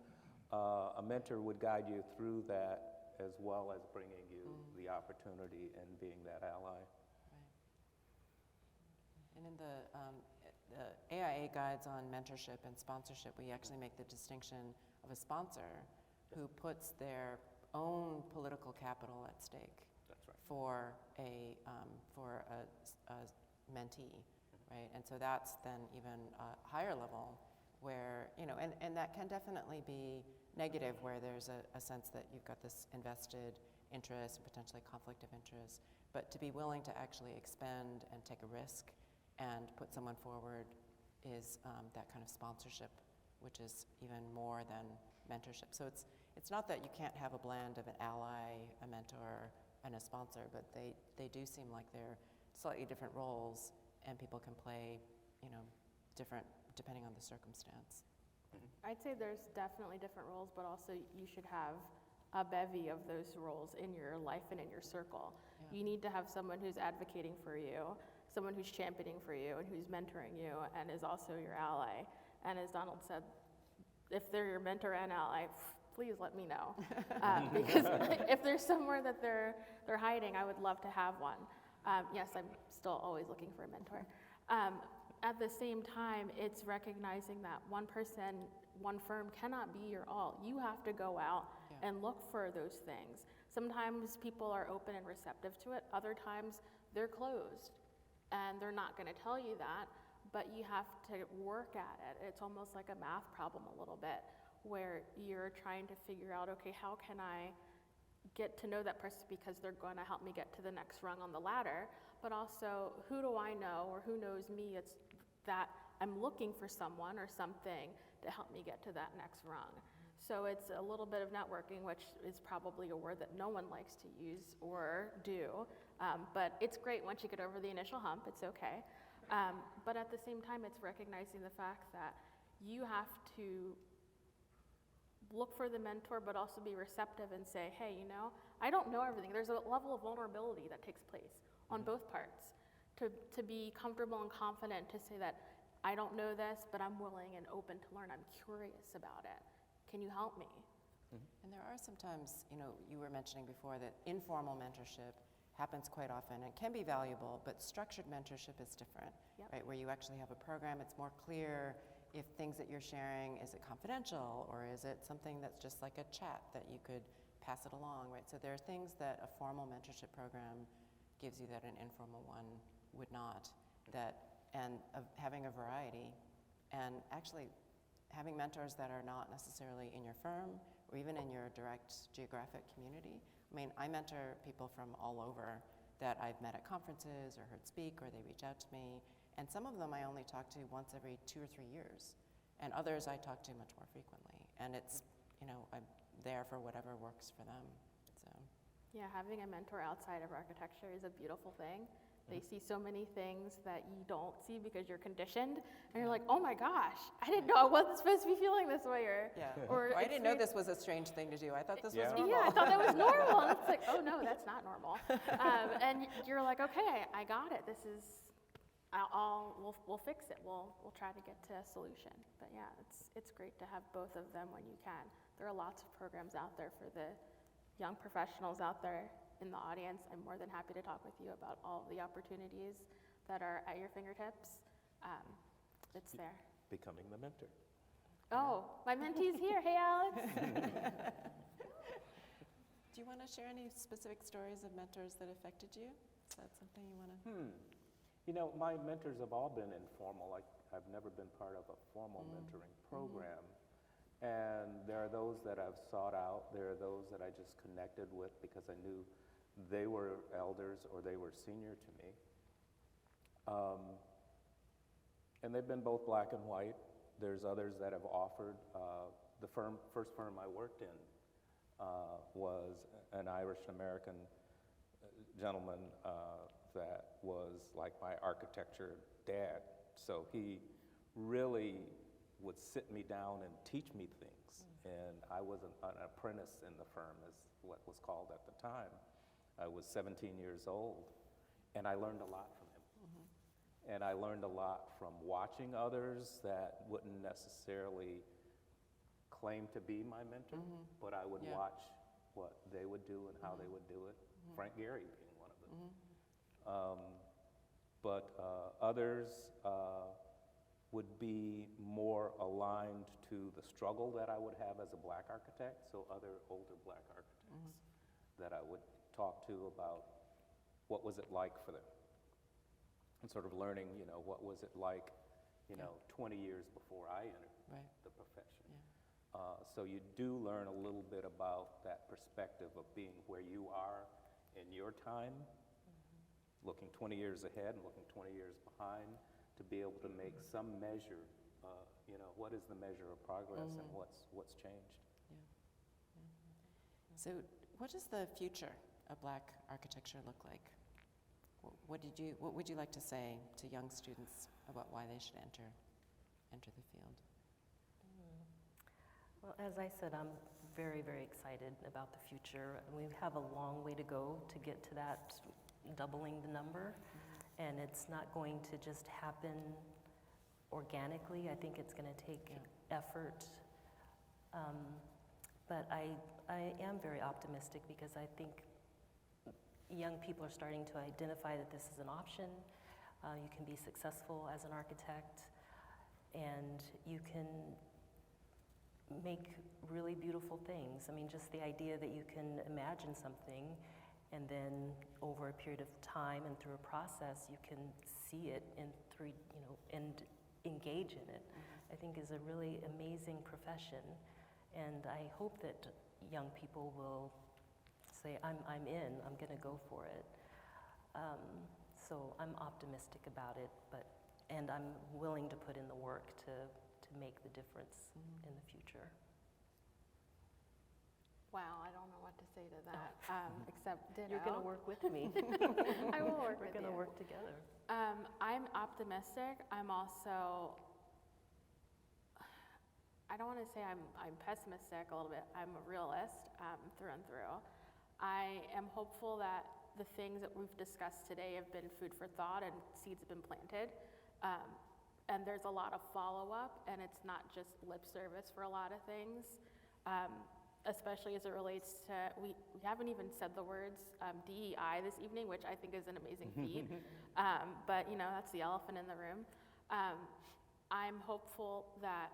Speaker 5: A mentor would guide you through that, as well as bringing you the opportunity and being that ally.
Speaker 2: And in the AIA guides on mentorship and sponsorship, we actually make the distinction of a sponsor who puts their own political capital at stake.
Speaker 5: That's right.
Speaker 2: For a mentee, right? And so that's then even a higher level where, and that can definitely be negative, where there's a sense that you've got this invested interest and potentially conflict of interest. But to be willing to actually expend and take a risk and put someone forward is that kind of sponsorship, which is even more than mentorship. So it's not that you can't have a blend of an ally, a mentor, and a sponsor, but they do seem like they're slightly different roles, and people can play, different depending on the circumstance.
Speaker 3: I'd say there's definitely different roles, but also you should have a bevy of those roles in your life and in your circle.
Speaker 2: Yeah.
Speaker 3: You need to have someone who's advocating for you, someone who's championing for you, and who's mentoring you, and is also your ally. And as Donald said, if they're your mentor and ally, please let me know. Because if there's somewhere that they're hiding, I would love to have one. Yes, I'm still always looking for a mentor. At the same time, it's recognizing that one person, one firm cannot be your all. You have to go out and look for those things. Sometimes people are open and receptive to it. Other times they're closed and they're not going to tell you that, but you have to work at it. It's almost like a math problem a little bit, where you're trying to figure out, okay, how can I get to know that person because they're going to help me get to the next rung on the ladder, but also who do I know or who knows me? It's that I'm looking for someone or something to help me get to that next rung. So it's a little bit of networking, which is probably a word that no one likes to use or do, but it's great once you get over the initial hump, it's okay. But at the same time, it's recognizing the fact that you have to look for the mentor, but also be receptive and say, hey, I don't know everything. There's a level of vulnerability that takes place on both parts. To be comfortable and confident to say that I don't know this, but I'm willing and open to learn. I'm curious about it. Can you help me?
Speaker 2: And there are sometimes, you were mentioning before that informal mentorship happens quite often and can be valuable, but structured mentorship is different, right? Where you actually have a program, it's more clear if things that you're sharing, is it confidential or is it something that's just like a chat that you could pass it along, right? So there are things that a formal mentorship program gives you that an informal one would not, that and of having a variety, and actually having mentors that are not necessarily in your firm or even in your direct geographic community. I mean, I mentor people from all over that I've met at conferences or heard speak, or they reach out to me. And some of them I only talk to once every 2 or 3 years. And others I talk to much more frequently. And it's, I'm there for whatever works for them. So.
Speaker 3: Yeah, having a mentor outside of architecture is a beautiful thing. They see so many things that you don't see because you're conditioned, and you're like, oh my gosh, I didn't know I wasn't supposed to be feeling this way,
Speaker 2: or I didn't know this was a strange thing to do. I thought this was normal.
Speaker 3: Yeah, I thought that was normal. And it's like, oh no, that's not normal. And you're like, okay, I got it. This is, we'll fix it. We'll try to get to a solution. But yeah, it's great to have both of them when you can. There are lots of programs out there for the young professionals out there in the audience. I'm more than happy to talk with you about all of the opportunities that are at your fingertips. It's there.
Speaker 5: Becoming the mentor.
Speaker 3: Oh, my mentee's here. Hey, Alex.
Speaker 2: Do you want to share any specific stories of mentors that affected you? Is that something you want to?
Speaker 5: My mentors have all been informal. I've never been part of a formal mentoring program. And there are those that I've sought out. There are those that I just connected with because I knew they were elders or they were senior to me. And they've been both black and white. There's others that have offered. The first firm I worked in was an Irish-American gentleman that was like my architecture dad. So he really would sit me down and teach me things. And I was an apprentice in the firm, is what was called at the time. I was 17 years old, and I learned a lot from him. And I learned a lot from watching others that wouldn't necessarily claim to be my mentor, but I would watch what they would do and how they would do it, Frank Gehry being one of them. But others would be more aligned to the struggle that I would have as a black architect, so other older black architects that I would talk to about what was it like for them, and sort of learning, what was it like, 20 years before I entered the profession. So you do learn a little bit about that perspective of being where you are in your time, looking 20 years ahead and looking 20 years behind, to be able to make some measure, what is the measure of progress and what's changed.
Speaker 2: So what does the future of black architecture look like? What would you like to say to young students about why they should enter the field?
Speaker 4: Well, as I said, I'm very, very excited about the future. We have a long way to go to get to that doubling the number, and it's not going to just happen organically. I think it's going to take effort. But I am very optimistic because I think young people are starting to identify that this is an option. You can be successful as an architect, and you can make really beautiful things. I mean, just the idea that you can imagine something, and then over a period of time and through a process, you can see it and engage in it, I think is a really amazing profession. And I hope that young people will say, I'm in, I'm gonna go for it. So I'm optimistic about it, and I'm willing to put in the work to make the difference in the future.
Speaker 3: Wow, I don't know what to say to that, except ditto.
Speaker 4: You're gonna work with me.
Speaker 3: I will work with you.
Speaker 4: We're gonna work together.
Speaker 3: I'm optimistic. I'm also, I don't want to say I'm pessimistic a little bit. I'm a realist through and through. I am hopeful that the things that we've discussed today have been food for thought and seeds have been planted. And there's a lot of follow-up, and it's not just lip service for a lot of things, especially as it relates to, we haven't even said the words DEI this evening, which I think is an amazing feat. But that's the elephant in the room. I'm hopeful that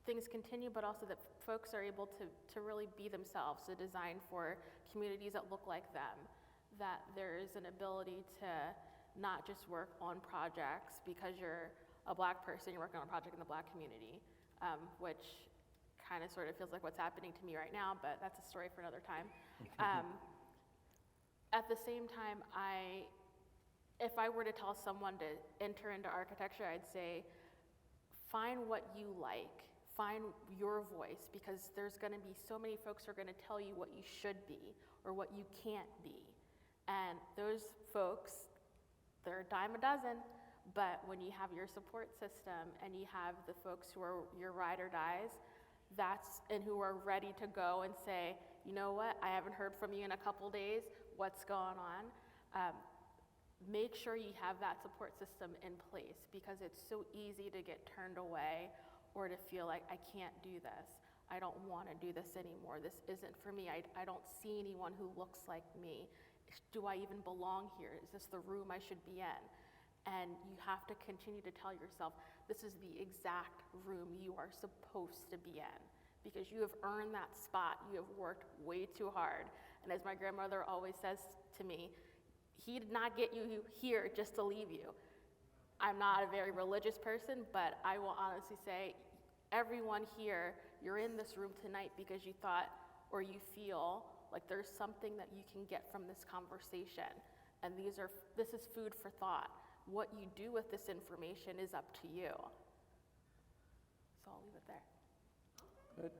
Speaker 3: things continue, but also that folks are able to really be themselves, to design for communities that look like them, that there is an ability to not just work on projects because you're a Black person, you're working on a project in the Black community, which kind of sort of feels like what's happening to me right now, but that's a story for another time. At the same time, if I were to tell someone to enter into architecture, I'd say, find what you like, find your voice, because there's gonna be so many folks who are gonna tell you what you should be or what you can't be. And those folks, they're a dime a dozen, but when you have your support system and you have the folks who are your ride or dies, and who are ready to go and say, you know what, I haven't heard from you in a couple days, what's going on? Make sure you have that support system in place, because it's so easy to get turned away or to feel like, I can't do this. I don't want to do this anymore. This isn't for me. I don't see anyone who looks like me. Do I even belong here? Is this the room I should be in? And you have to continue to tell yourself, this is the exact room you are supposed to be in, because you have earned that spot. You have worked way too hard. And as my grandmother always says to me, he did not get you here just to leave you. I'm not a very religious person, but I will honestly say, everyone here, you're in this room tonight because you thought, or you feel like there's something that you can get from this conversation. And this is food for thought. What you do with this information is up to you. So I'll leave it there.
Speaker 5: Good.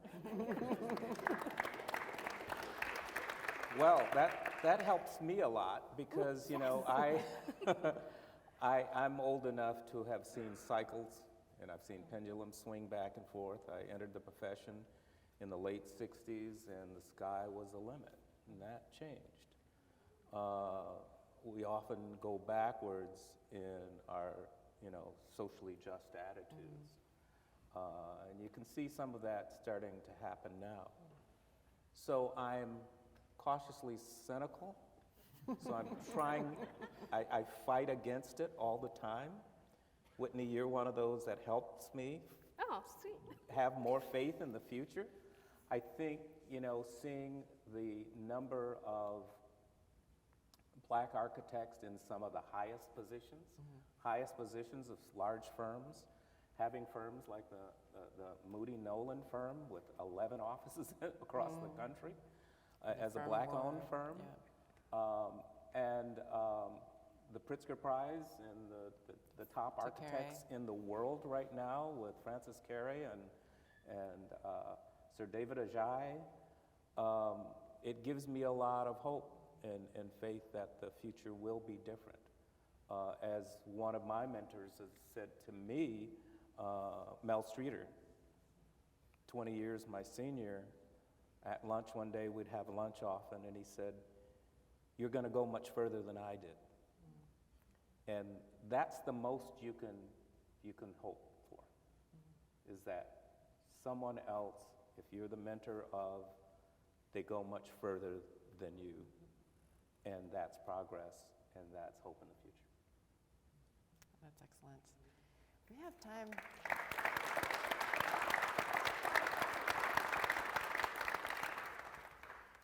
Speaker 5: Well, that helps me a lot, because, you know, I'm old enough to have seen cycles, and I've seen pendulums swing back and forth. I entered the profession in the late 60s, and the sky was the limit, and that changed. We often go backwards in our, you know, socially just attitudes. And you can see some of that starting to happen now. So I'm cautiously cynical. So I'm trying, I fight against it all the time. Whitney, you're one of those that helps me have more faith in the future. I think, you know, seeing the number of Black architects in some of the highest positions of large firms, having firms like the Moody Nolan firm with 11 offices across the country, as a Black-owned firm, and the Pritzker Prize and the top architects in the world right now with Francis Carey and Sir David Ajay. It gives me a lot of hope and faith that the future will be different. As one of my mentors has said to me, Mel Streeter, 20 years my senior, at lunch one day, we'd have lunch often, and he said, "You're going to go much further than I did." And that's the most you can hope for, is that someone else, if you're the mentor of, they go much further than you, and that's progress, and that's hope in the future.
Speaker 2: That's excellent. We have time.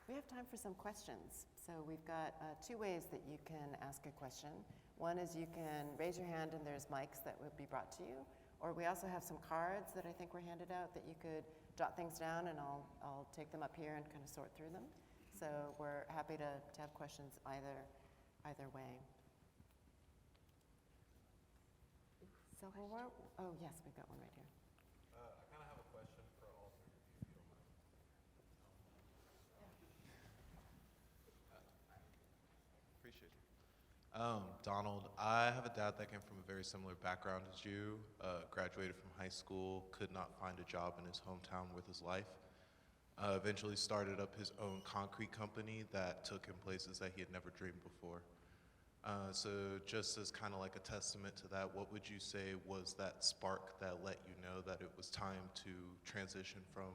Speaker 2: We have time for some questions. So we've got two ways that you can ask a question. One is you can raise your hand and there's mics that would be brought to you. Or we also have some cards that I think were handed out that you could jot things down, and I'll take them up here and kind of sort through them. So we're happy to have questions either way. So oh yes, we've got one right here.
Speaker 6: I kind of have a question for all three of you, if you don't mind. Appreciate you. Donald, I have a dad that came from a very similar background as you, graduated from high school, could not find a job in his hometown with his life. Eventually started up his own concrete company that took him places that he had never dreamed before. So just as kind of like a testament to that, what would you say was that spark that let you know that it was time to transition from,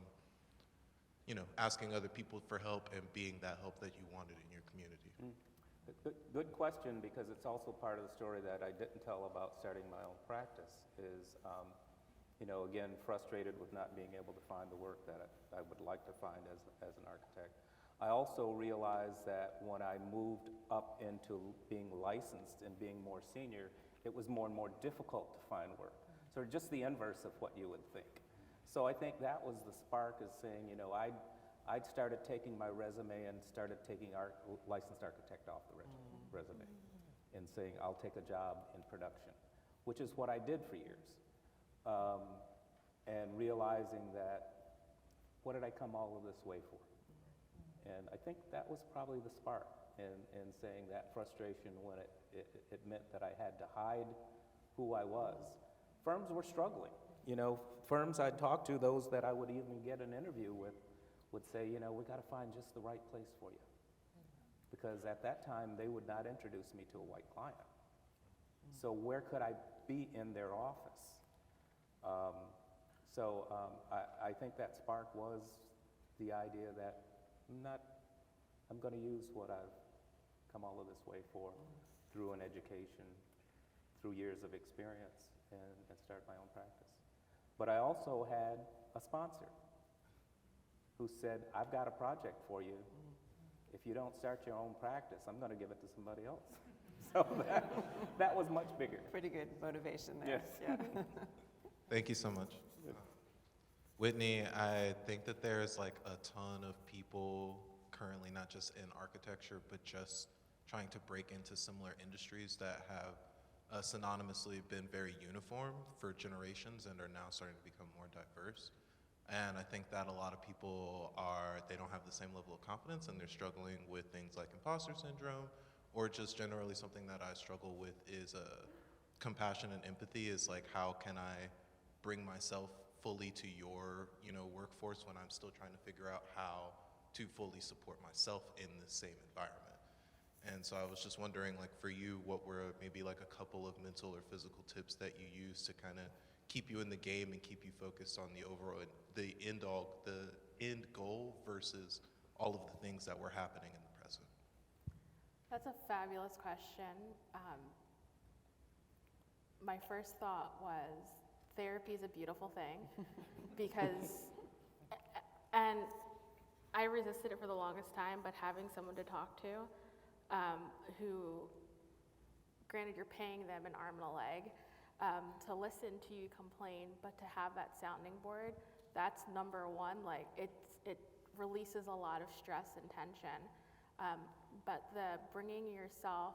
Speaker 6: you know, asking other people for help and being that help that you wanted in your community?
Speaker 5: Good question, because it's also part of the story that I didn't tell about starting my own practice is, you know, again, frustrated with not being able to find the work that I would like to find as an architect. I also realized that when I moved up into being licensed and being more senior, it was more and more difficult to find work. So just the inverse of what you would think. So I think that was the spark, is saying, you know, I'd started taking my resume and started taking licensed architect off the resume and saying, I'll take a job in production, which is what I did for years. And realizing that, what did I come all of this way for? And I think that was probably the spark in saying that frustration when it meant that I had to hide who I was. Firms were struggling. You know, firms I'd talk to, those that I would even get an interview with, would say, you know, we got to find just the right place for you. Because at that time, they would not introduce me to a white client. So where could I be in their office? I think that spark was the idea that I'm going to use what I've come all of this way for through an education, through years of experience, and start my own practice. But I also had a sponsor who said, I've got a project for you. If you don't start your own practice, I'm going to give it to somebody else. So that was much bigger.
Speaker 2: Pretty good motivation there.
Speaker 5: Yes.
Speaker 2: Yeah.
Speaker 6: Thank you so much. Whitney, I think that there's like a ton of people currently, not just in architecture, but just trying to break into similar industries that have synonymously been very uniform for generations and are now starting to become more diverse. And I think that a lot of people they don't have the same level of confidence, and they're struggling with things like imposter syndrome, or just generally something that I struggle with is compassion and empathy, is like, how can I bring myself fully to your, workforce when I'm still trying to figure out how to fully support myself in the same environment. And so I was just wondering, like, for you, what were maybe like a couple of mental or physical tips that you use to kind of keep you in the game and keep you focused on the overall, the end goal versus all of the things that were happening in the present?
Speaker 3: That's a fabulous question. My first thought was, therapy is a beautiful thing because, and I resisted it for the longest time, but having someone to talk to, who, granted you're paying them an arm and a leg, to listen to you complain, but to have that sounding board, that's number one. Like, it releases a lot of stress and tension. But the bringing yourself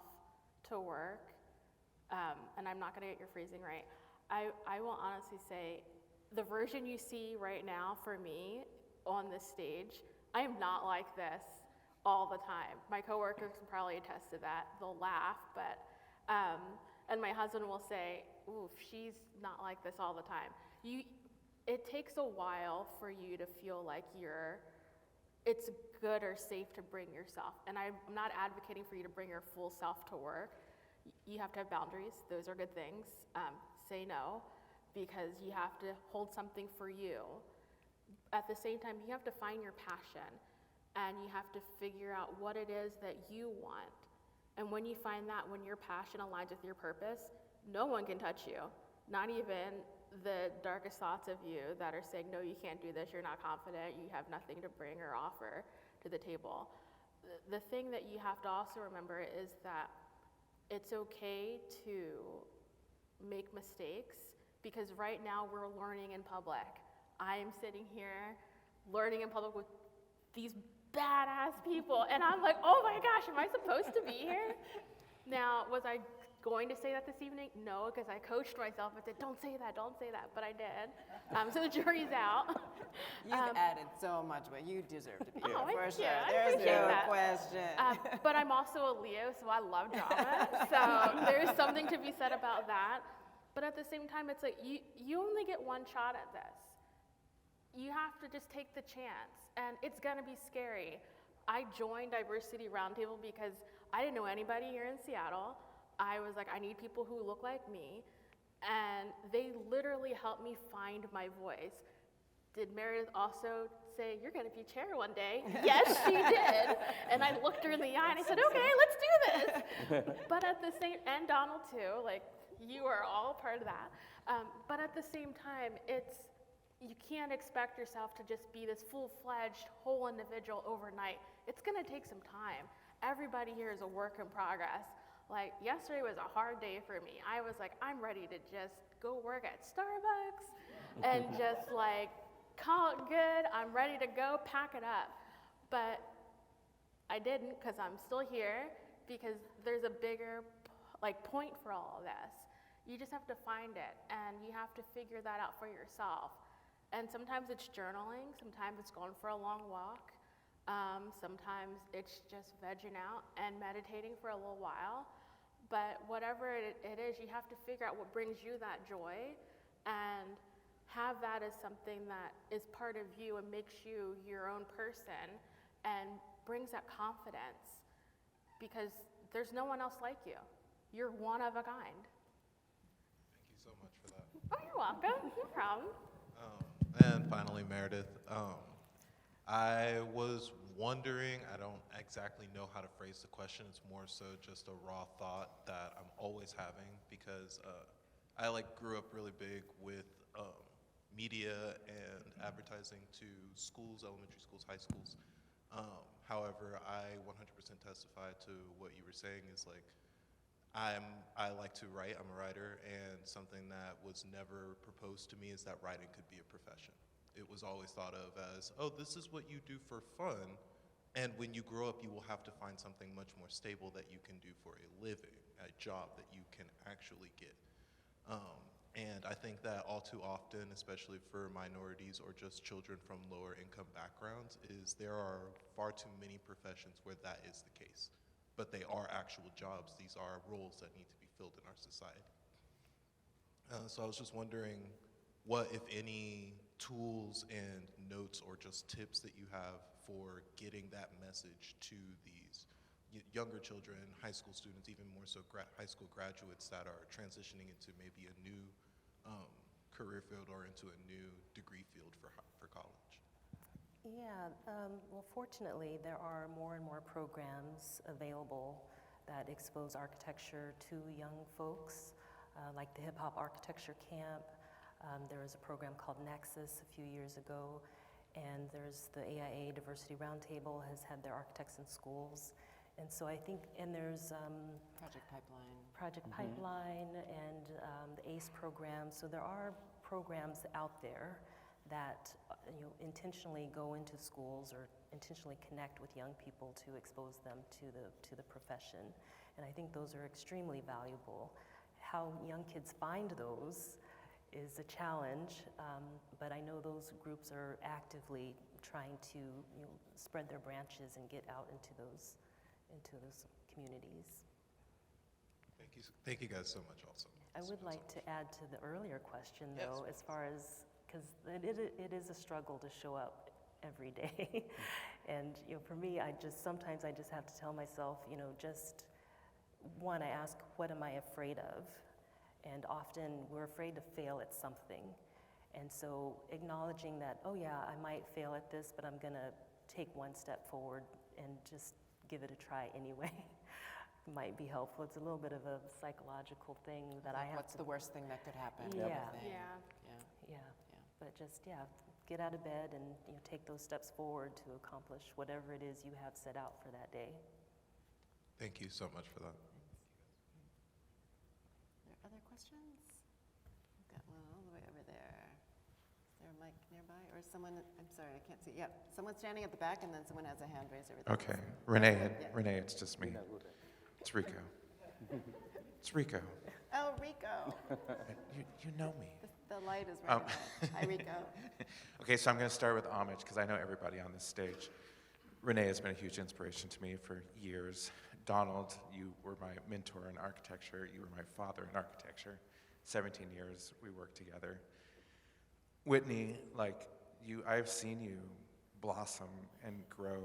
Speaker 3: to work, and I'm not gonna get your phrasing right, I will honestly say, the version you see right now for me on this stage, I am not like this all the time. My coworkers can probably attest to that. They'll laugh, but, and my husband will say, ooh, she's not like this all the time. It takes a while for you to feel like it's good or safe to bring yourself. And I'm not advocating for you to bring your full self to work. You have to have boundaries. Those are good things. Say no, because you have to hold something for you. At the same time, you have to find your passion, and you have to figure out what it is that you want. And when you find that, when your passion aligns with your purpose, no one can touch you. Not even the darkest thoughts of you that are saying, no, you can't do this, you're not confident, you have nothing to bring or offer to the table. The thing that you have to also remember is that it's okay to make mistakes, because right now we're learning in public. I am sitting here learning in public with these badass people, and I'm like, oh my gosh, am I supposed to be here? Now, was I going to say that this evening? No, because I coached myself and said, don't say that, but I did. So the jury's out.
Speaker 2: You've added so much, but you deserve to be here, for
Speaker 3: thank
Speaker 2: sure.
Speaker 3: you. I
Speaker 2: There's
Speaker 3: appreciate
Speaker 2: no
Speaker 3: that.
Speaker 2: question.
Speaker 3: But I'm also a Leo, so I love drama. So there's something to be said about that. But at the same time, it's like, you only get one shot at this. You have to just take the chance, and it's gonna be scary. I joined Diversity Roundtable because I didn't know anybody here in Seattle. I was like, I need people who look like me, and they literally helped me find my voice. Did Meredith also say, you're gonna be chair one day? Yes, she did. And I looked her in the eye and I said, okay, let's do this. But at the same, and Donald too, like, you are all part of that. But at the same time, you can't expect yourself to just be this full-fledged whole individual overnight. It's gonna take some time. Everybody here is a work in progress. Like, yesterday was a hard day for me. I was like, I'm ready to just go work at Starbucks and just like call it good. I'm ready to go, pack it up. But I didn't, because I'm still here, because there's a bigger point for all of this. You just have to find it, and you have to figure that out for yourself. And sometimes it's journaling, sometimes it's going for a long walk, sometimes it's just vegging out and meditating for a little while. But whatever it is, you have to figure out what brings you that joy and have that as something that is part of you and makes you your own person and brings that confidence, because there's no one else like you. You're one of a kind.
Speaker 6: Thank you so much for that.
Speaker 3: Oh, you're welcome. No problem.
Speaker 6: And finally, Meredith, I was wondering, I don't exactly know how to phrase the question, it's more so just a raw thought that I'm always having, because I grew up really big with media and advertising to schools, elementary schools, high schools. However, I 100% testify to what you were saying is I like to write, I'm a writer, and something that was never proposed to me is that writing could be a profession. It was always thought of as, oh, this is what you do for fun, and when you grow up you will have to find something much more stable that you can do for a living, a job that you can actually get. And I think that all too often, especially for minorities or just children from lower income backgrounds, is there are far too many professions where that is the case. But they are actual jobs. These are roles that need to be filled in our society. So I was just wondering what, if any, tools and notes or just tips that you have for getting that message to these younger children, high school students, even more so high school graduates that are transitioning into maybe a new career field or into a new degree field for college.
Speaker 4: Yeah, well, fortunately, there are more and more programs available that expose architecture to young folks, like the Hip Hop Architecture Camp. There was a program called Nexus a few years ago, and there's the AIA Diversity Roundtable has had their architects in schools. And so I think, and there's Project Pipeline and the ACE program. So there are programs out there that intentionally go into schools or intentionally connect with young people to expose them to the profession. And I think those are extremely valuable. How young kids find those is a challenge, but I know those groups are actively trying to spread their branches and get out into those communities.
Speaker 6: Thank you guys so much also.
Speaker 4: I would like to add to the earlier question though, as far as, because it is a struggle to show up every day. And for me, sometimes I just have to tell myself, just one, I ask, what am I afraid of? And often we're afraid to fail at something. And so acknowledging that, oh yeah, I might fail at this, but I'm gonna take one step forward and just give it a try anyway might be helpful. It's a little bit of a psychological thing that I have
Speaker 2: What's the worst thing that could happen?
Speaker 4: Yeah.
Speaker 2: Type of thing.
Speaker 3: Yeah.
Speaker 4: But just, get out of bed and take those steps forward to accomplish whatever it is you have set out for that day.
Speaker 6: Thank you so much for that.
Speaker 2: Are there other questions? We've got one all the way over there. Is there a mic nearby? Or someone, I'm sorry, I can't see. Yep, someone's standing at the back and then someone has a hand raised over there.
Speaker 7: Okay, Renee,
Speaker 2: Yeah.
Speaker 7: Renee, it's just me. It's Rico. It's Rico.
Speaker 2: Oh, Rico.
Speaker 7: You know me.
Speaker 2: The light is right there. Hi, Rico.
Speaker 7: Okay, so I'm going to start with homage because I know everybody on this stage. Renee has been a huge inspiration to me for years. Donald, you were my mentor in architecture. You were my father in architecture. 17 years we worked together. Whitney, I've seen you blossom and grow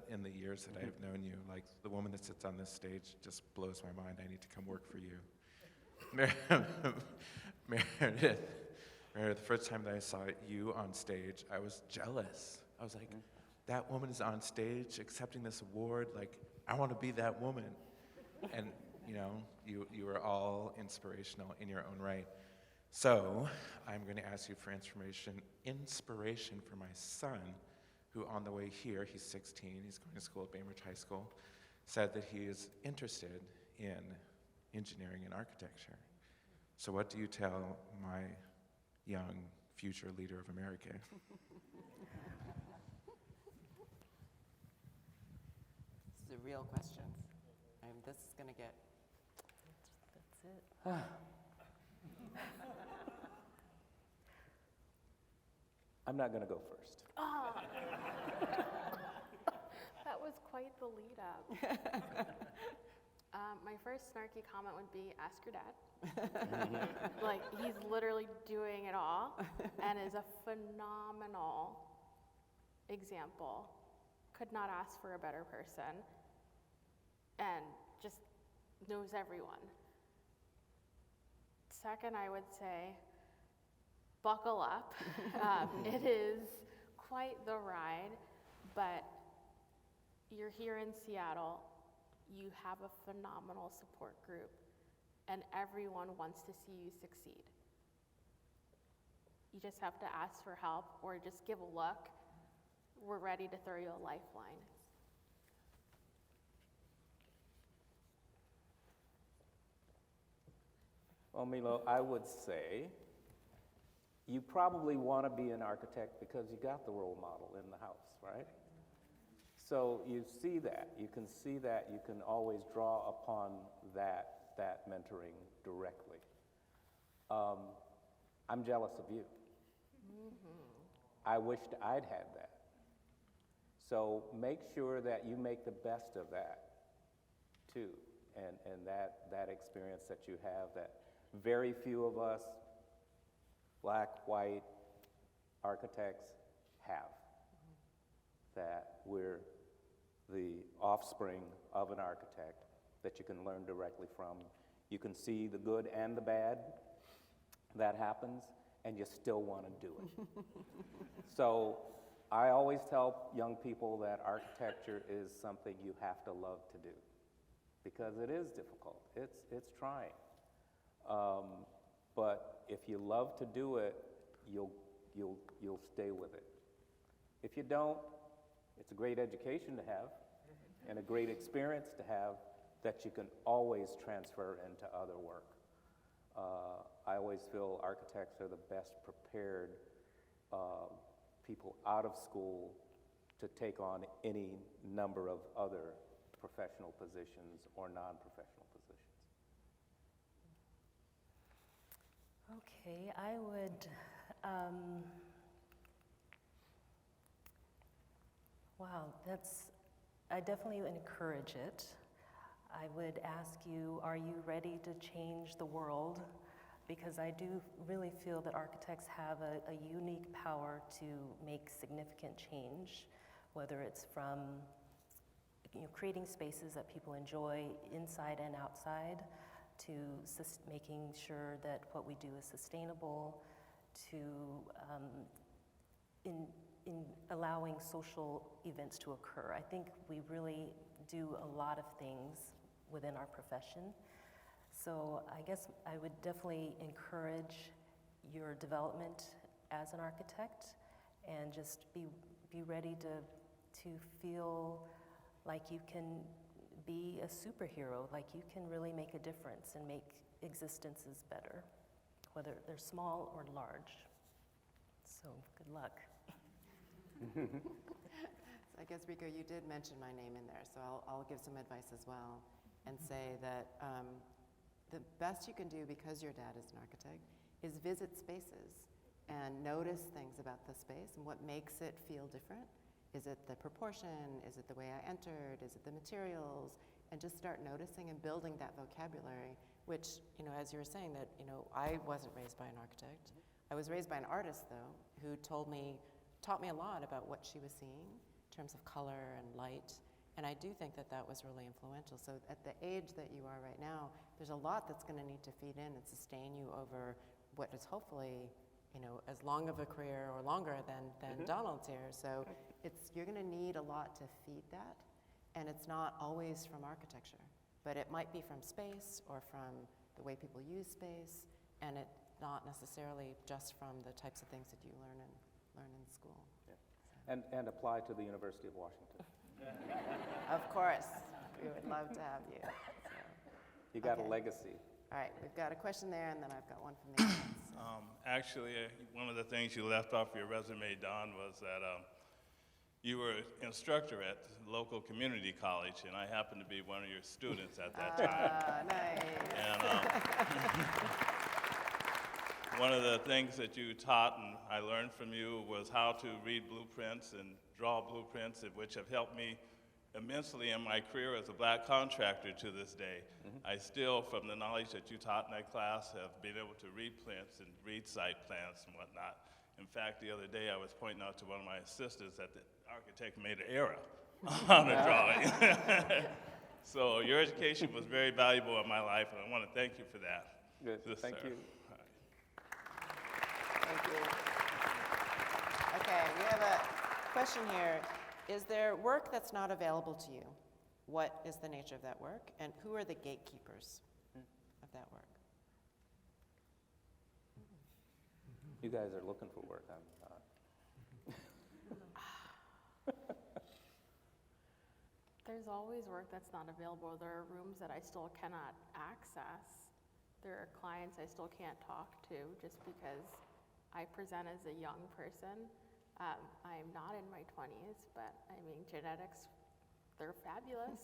Speaker 7: in the years that I've known you. Like, the woman that sits on this stage just blows my mind. I need to come work for you. Meredith, the first time that I saw you on stage, I was jealous. I was like, that woman is on stage accepting this award. Like, I want to be that woman. And, you were all inspirational in your own right. So I'm going to ask you for inspiration for my son, who on the way here, he's 16, he's going to school at Bainbridge High School, said that he is interested in engineering and architecture. So what do you tell my young future leader of America?
Speaker 2: This is a real question. This is going to get...
Speaker 4: That's it.
Speaker 5: I'm not going to go first.
Speaker 3: Oh. That was quite the lead up. My first snarky comment would be, ask your dad. Like, he's literally doing it all and is a phenomenal example. Could not ask for a better person and just knows everyone. Second, I would say, buckle up. It is quite the ride, but you're here in Seattle. You have a phenomenal support group, and everyone wants to see you succeed. You just have to ask for help or just give a look. We're ready to throw you a lifeline.
Speaker 5: Well, Milo, I would say you probably want to be an architect because you got the role model in the house, right? So you see that, you can see that, you can always draw upon that mentoring directly. I'm jealous of you. I wished I'd had that. So make sure that you make the best of that too, and that experience that you have that very few of us, black, white architects, have. That we're the offspring of an architect that you can learn directly from. You can see the good and the bad that happens, and you still want to do it. So I always tell young people that architecture is something you have to love to do, because it is difficult. It's trying. But if you love to do it, you'll stay with it. If you don't, it's a great education to have and a great experience to have that you can always transfer into other work. I always feel architects are the best prepared people out of school to take on any number of other professional positions or non-professional positions.
Speaker 4: Okay, I would, I definitely would encourage it. I would ask you, are you ready to change the world? Because I do really feel that architects have a unique power to make significant change, whether it's from creating spaces that people enjoy inside and outside, to making sure that what we do is sustainable, to in allowing social events to occur. I think we really do a lot of things within our profession. So I guess I would definitely encourage your development as an architect, and just be ready to feel like you can be a superhero, like you can really make a difference and make existences better, whether they're small or large. So good luck.
Speaker 2: So I guess, Rico, you did mention my name in there, so I'll give some advice as well and say that the best you can do, because your dad is an architect, is visit spaces and notice things about the space and what makes it feel different. Is it the proportion? Is it the way I entered? Is it the materials? And just start noticing and building that vocabulary, which, as you were saying, that, I wasn't raised by an architect. I was raised by an artist, though, who taught me a lot about what she was seeing in terms of color and light. And I do think that was really influential. So at the age that you are right now, there's a lot that's going to need to feed in and sustain you over what is hopefully, as long of a career or longer than Donald's here. So you're going to need a lot to feed that. And it's not always from architecture, but it might be from space or from the way people use space. And not necessarily just from the types of things that you learn in school.
Speaker 5: Yeah. And apply to the University of Washington.
Speaker 2: Of course, we would love to have you. So,
Speaker 5: You got
Speaker 2: okay.
Speaker 5: a legacy.
Speaker 2: All right, we've got a question there, and then I've got one from the audience.
Speaker 8: Actually, one of the things you left off your resume, Don, was that you were an instructor at the local community college, and I happened to be one of your students at that time.
Speaker 2: Nice.
Speaker 8: And one of the things that you taught and I learned from you was how to read blueprints and draw blueprints, which have helped me immensely in my career as a black contractor to this day. I still, from the knowledge that you taught in that class, have been able to read prints and read site plans and whatnot. In fact, the other day I was pointing out to one of my assistants that the architect made an error on the drawing. So your education was very valuable in my life, and I want to thank you for that.
Speaker 5: Good.
Speaker 8: Yes,
Speaker 5: Thank
Speaker 8: sir.
Speaker 5: you.
Speaker 2: Thank you. Okay, we have a question here. Is there work that's not available to you? What is the nature of that work? And who are the gatekeepers of that work?
Speaker 5: You guys are looking for work. I'm not.
Speaker 3: There's always work that's not available. There are rooms that I still cannot access. There are clients I still can't talk to just because I present as a young person. I am not in my 20s, but I mean, genetics, they're fabulous.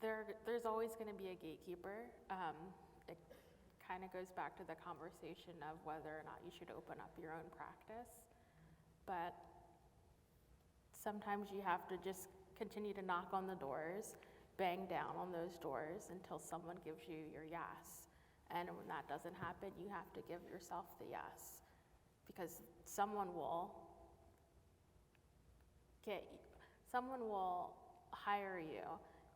Speaker 3: There's always going to be a gatekeeper. It kind of goes back to the conversation of whether or not you should open up your own practice. But sometimes you have to just continue to knock on the doors, bang down on those doors until someone gives you your yes. And when that doesn't happen, you have to give yourself the yes, because someone will hire you.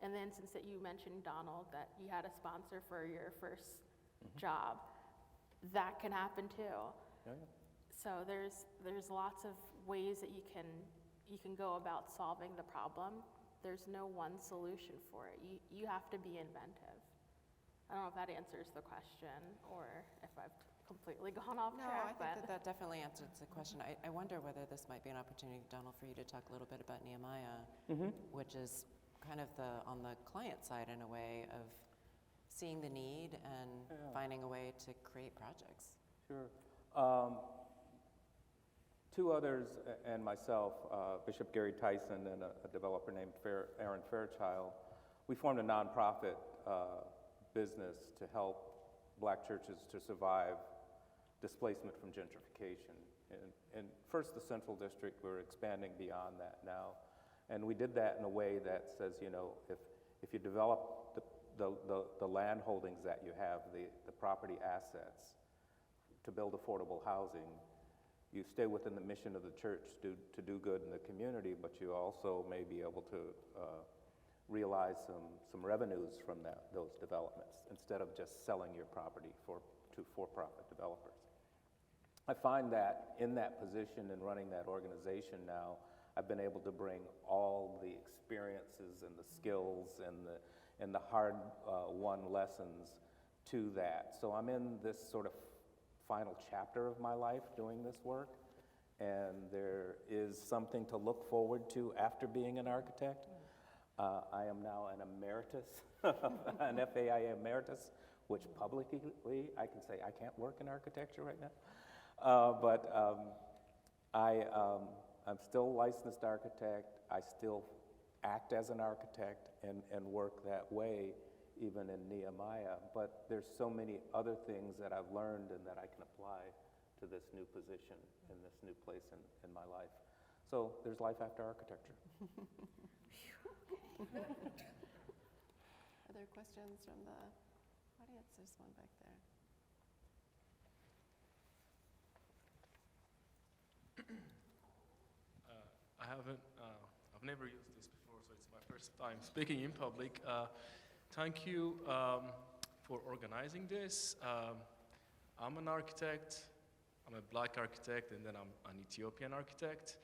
Speaker 3: In the instance that you mentioned, Donald, that you had a sponsor for your first job, that can happen too.
Speaker 5: Yeah.
Speaker 3: So there's lots of ways that you can go about solving the problem. There's no one solution for it. You have to be inventive. I don't know if that answers the question or if I've completely gone off
Speaker 2: No,
Speaker 3: track.
Speaker 2: I think that definitely answers the question. I wonder whether this might be an opportunity, Donald, for you to talk a little bit about Nehemiah, which is kind of on the client side in a way of seeing the need and finding a way to create projects.
Speaker 5: Sure. Two others and myself, Bishop Gary Tyson and a developer named Aaron Fairchild, we formed a nonprofit business to help black churches to survive displacement from gentrification. And first the Central District, we're expanding beyond that now. And we did that in a way that says, you know, if you develop the land holdings that you have, the property assets to build affordable housing, you stay within the mission of the church to do good in the community, but you also may be able to realize some revenues from those developments instead of just selling your property to for-profit developers. I find that in that position and running that organization now, I've been able to bring all the experiences and the skills and the hard-won lessons to that. So I'm in this sort of final chapter of my life doing this work, and there is something to look forward to after being an architect. I am now an emeritus, an FAI emeritus, which publicly I can say I can't work in architecture right now. But I'm still a licensed architect. I still act as an architect and work that way, even in Nehemiah. But there's so many other things that I've learned and that I can apply to this new position in this new place in my life. So there's life after architecture.
Speaker 2: Are there questions from the audience? There's one back there.
Speaker 9: I've never used this before, so it's my first time speaking in public. Thank you for organizing this. I'm an architect. I'm a black architect, and then I'm an Ethiopian architect.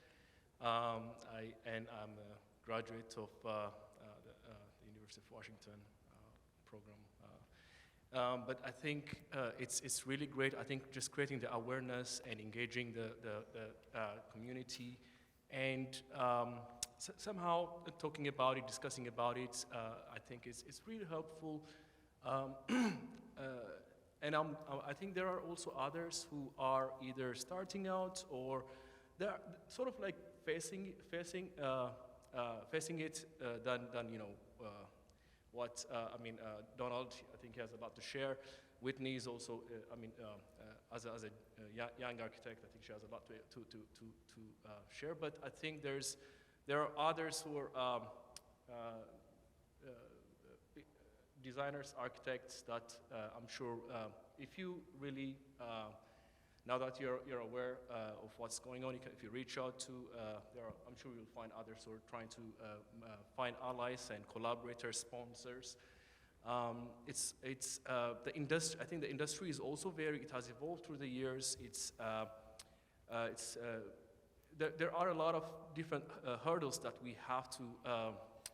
Speaker 9: I'm a graduate of the University of Washington program. But I think it's really great. I think just creating the awareness and engaging the community, and somehow talking about it, discussing about it, I think it's really helpful. And I think there are also others who are either starting out or they're sort of like facing it than what Donald, I think, has a lot to share. Whitney is also, as a young architect, I think she has a lot to share. But I think there are others who are designers, architects that I'm sure if you really, now that you're aware of what's going on, if you reach out to, I'm sure you'll find others who are trying to find allies and collaborators, sponsors. It's the industry. I think the industry is also it has evolved through the years. There are a lot of different hurdles that we have to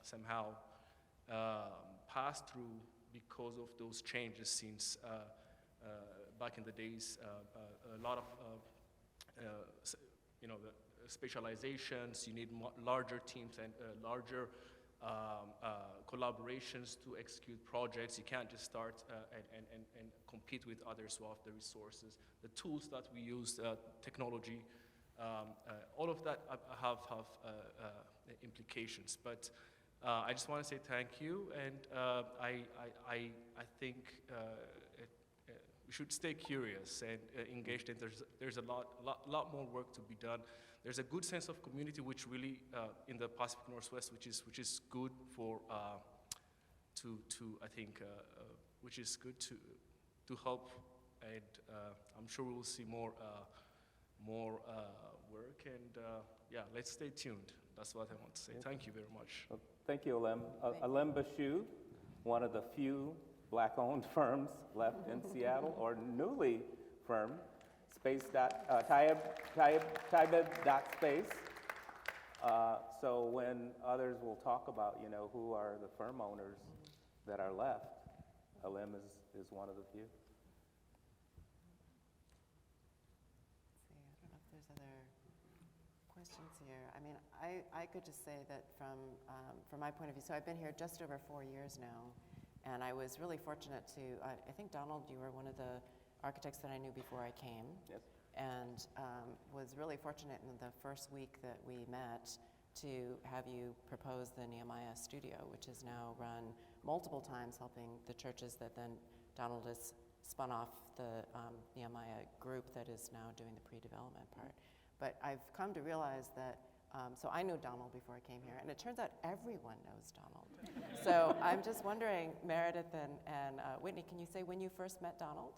Speaker 9: somehow pass through because of those changes since back in the days. A lot of the specializations. You need larger teams and larger collaborations to execute projects. You can't just start and compete with others who have the resources. The tools that we use, technology, all of that have implications. But I just want to say thank you, and I think we should stay curious and engaged. And there's a lot more work to be done. There's a good sense of community, which really in the Pacific Northwest, which is good for which is good to help, and I'm sure we will see more work. And let's stay tuned. That's what I want to say. Thank you very much.
Speaker 5: Well, thank you, Alem. Alem Bashu, one of the few Black-owned firms left in Seattle, or newly firm, Taibeb.space. So when others will talk about, who are the firm owners that are left, Alem is one of the few.
Speaker 2: Let's see, I don't know if there's other questions here. I mean, I could just say that from my point of view, so I've been here just over 4 years now, and I was really fortunate to, I think, Donald, you were one of the architects that I knew before I came.
Speaker 5: Yes.
Speaker 2: And was really fortunate in the first week that we met to have you propose the Nehemiah studio, which is now run multiple times helping the churches that then Donald has spun off the Nehemiah group that is now doing the pre-development part. But I've come to realize that, so I knew Donald before I came here, and it turns out everyone knows Donald. So I'm just wondering, Meredith and Whitney, can you say when you first met Donald?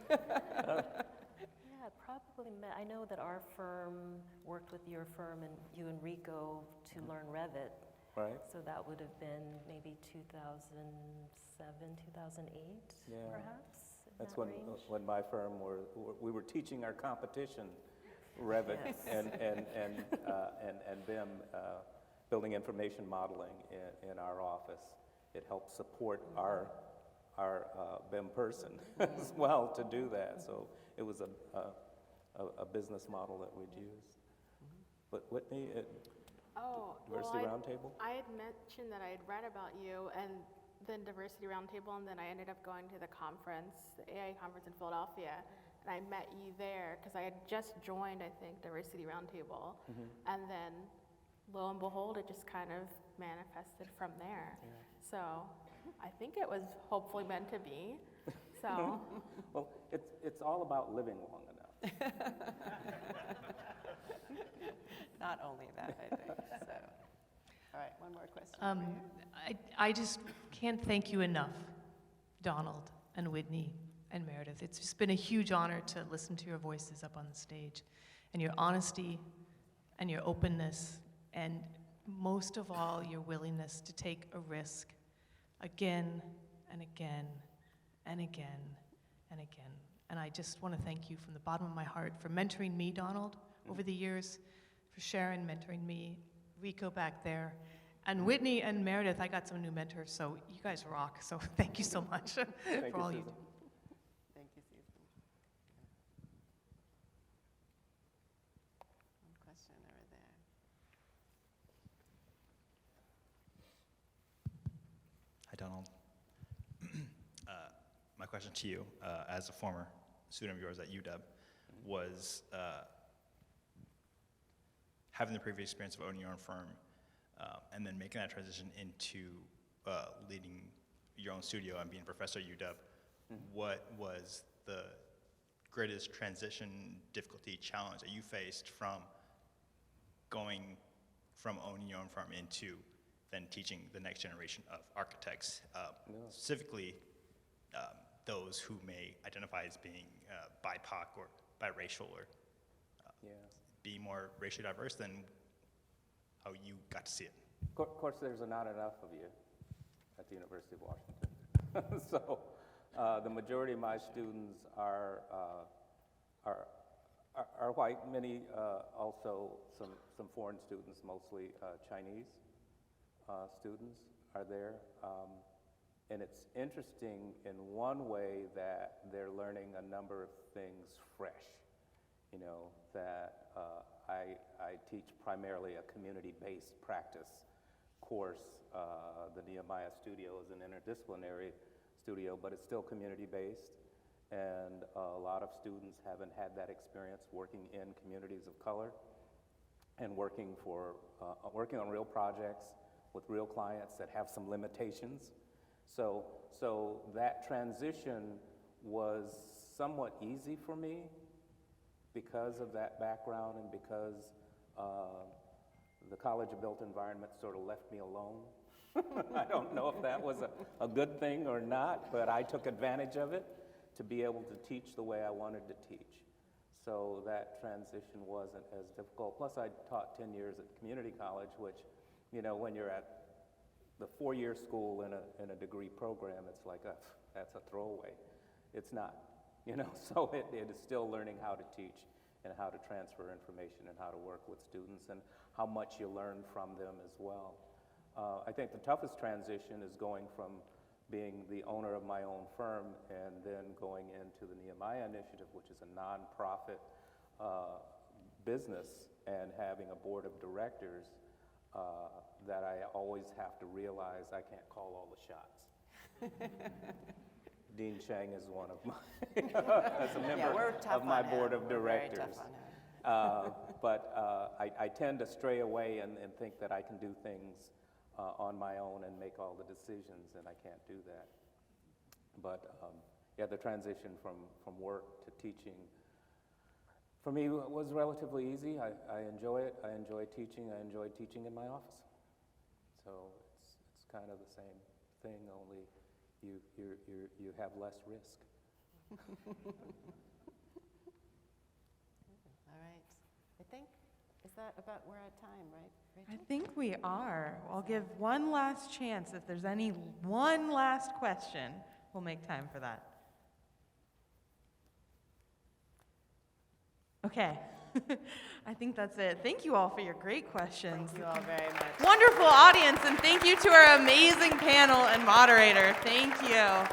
Speaker 4: Yeah, probably met. I know that our firm worked with your firm and you and Rico to learn Revit.
Speaker 5: Right.
Speaker 4: So that would have been maybe 2007, 2008, perhaps.
Speaker 5: That's
Speaker 4: that
Speaker 5: when
Speaker 4: range.
Speaker 5: when my firm we were teaching our competition Revit
Speaker 4: Yes.
Speaker 5: and BIM, building information modeling in our office. It helped support our BIM person as well to do that. So it was a business model that we'd use. But Whitney, Diversity Roundtable?
Speaker 3: I had mentioned that I had read about you and then Diversity Roundtable, and then I ended up going to the conference, the AI conference in Philadelphia, and I met you there because I had just joined, I think, Diversity Roundtable, and then lo and behold, it just kind of manifested from there.
Speaker 5: Yeah.
Speaker 3: So I think it was hopefully meant to be. So
Speaker 5: Well, it's all about living long enough.
Speaker 2: Not only that, I think. So, all right, one more question. over here.
Speaker 10: I just can't thank you enough, Donald and Whitney and Meredith. It's just been a huge honor to listen to your voices up on the stage, and your honesty and your openness, and most of all, your willingness to take a risk again and again and again and again. And I just want to thank you from the bottom of my heart for mentoring me, Donald, over the years, for Sharon mentoring me, Rico back there, And Whitney and Meredith, I got some new mentors, so you guys rock. So thank you so much for all you do.
Speaker 2: Thank you, Susan. One question over there.
Speaker 11: Hi, Donald. My question to you, as a former student of yours at UW, was having the previous experience of owning your own firm and then making that transition into leading your own studio and being a professor at UW. What was the greatest transition, difficulty, challenge that you faced from going from owning your own firm into then teaching the next generation of architects, specifically those who may identify as being BIPOC or biracial or be more racially diverse than how you got to see it?
Speaker 5: Of course, there's not enough of you at the University of Washington. So the majority of my students are white, many also some foreign students, mostly Chinese students are there. And it's interesting in one way that they're learning a number of things fresh. You know, that I teach primarily a community-based practice course. The Nehemiah studio is an interdisciplinary studio, but it's still community-based. And a lot of students haven't had that experience working in communities of color and working on real projects with real clients that have some limitations. So that transition was somewhat easy for me because of that background and because the college of built environment sort of left me alone. I don't know if that was a good thing or not, but I took advantage of it to be able to teach the way I wanted to teach. So that transition wasn't as difficult. Plus I taught 10 years at community college, which, you know, when you're at the 4-year school in a degree program, it's like that's a throwaway. It's not, you know, so it is still learning how to teach and how to transfer information and how to work with students and how much you learn from them as well. I think the toughest transition is going from being the owner of my own firm and then going into the Nehemiah Initiative, which is a nonprofit business, and having a board of directors that I always have to realize I can't call all the shots. Dean Chang is one of my, as a member of my board of directors. But I tend to stray away and think that I can do things on my own and make all the decisions, and I can't do that. But yeah, the transition from work to teaching for me was relatively easy. I enjoy it. I enjoy teaching. I enjoy teaching in my office. So it's kind of the same thing, only you have less risk.
Speaker 2: All right. I think, is that about, we're at time, right, Rachel?
Speaker 1: I think we are. I'll give one last chance. If there's one last question, we'll make time for that. Okay. I think that's it. Thank you all for your great questions.
Speaker 2: Thank you all very much.
Speaker 1: Wonderful audience, and thank you to our amazing panel and moderator. Thank you.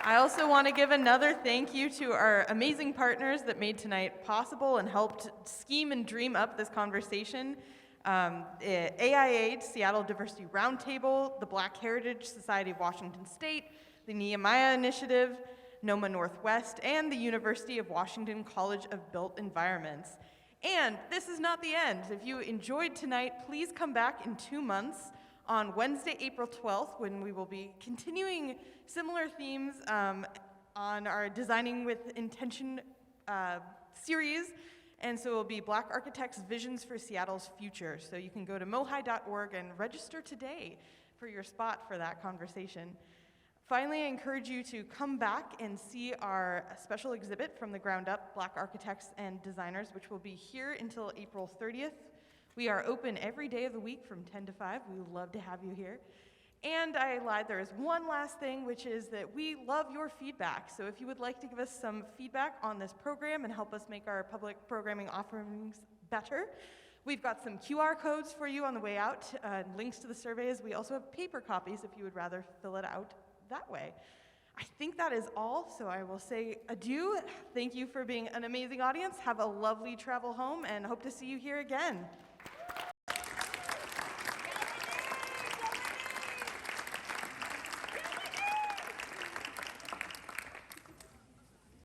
Speaker 1: I also want to give another thank you to our amazing partners that made tonight possible and helped scheme and dream up this conversation. AIA, Seattle Diversity Roundtable, the Black Heritage Society of Washington State, the Nehemiah Initiative, NOMA Northwest, and the University of Washington College of Built Environments. And this is not the end. If you enjoyed tonight, please come back in 2 months on Wednesday, April 12th, when we will be continuing similar themes on our Designing with Intention series. And so it will be Black Architects' Visions for Seattle's Future. So you can go to mohai.org and register today for your spot for that conversation. Finally, I encourage you to come back and see our special exhibit from the ground up, Black Architects and Designers, which will be here until April 30th. We are open every day of the week from 10 to 5. We would love to have you here. And I lied, there is one last thing, which is that we love your feedback. So if you would like to give us some feedback on this program and help us make our public programming offerings better, We've got some QR codes for you on the way out, links to the surveys. We also have paper copies if you would rather fill it out that way. I think that is all, so I will say adieu. Thank you for being an amazing audience. Have a lovely travel home, and hope to see you here again.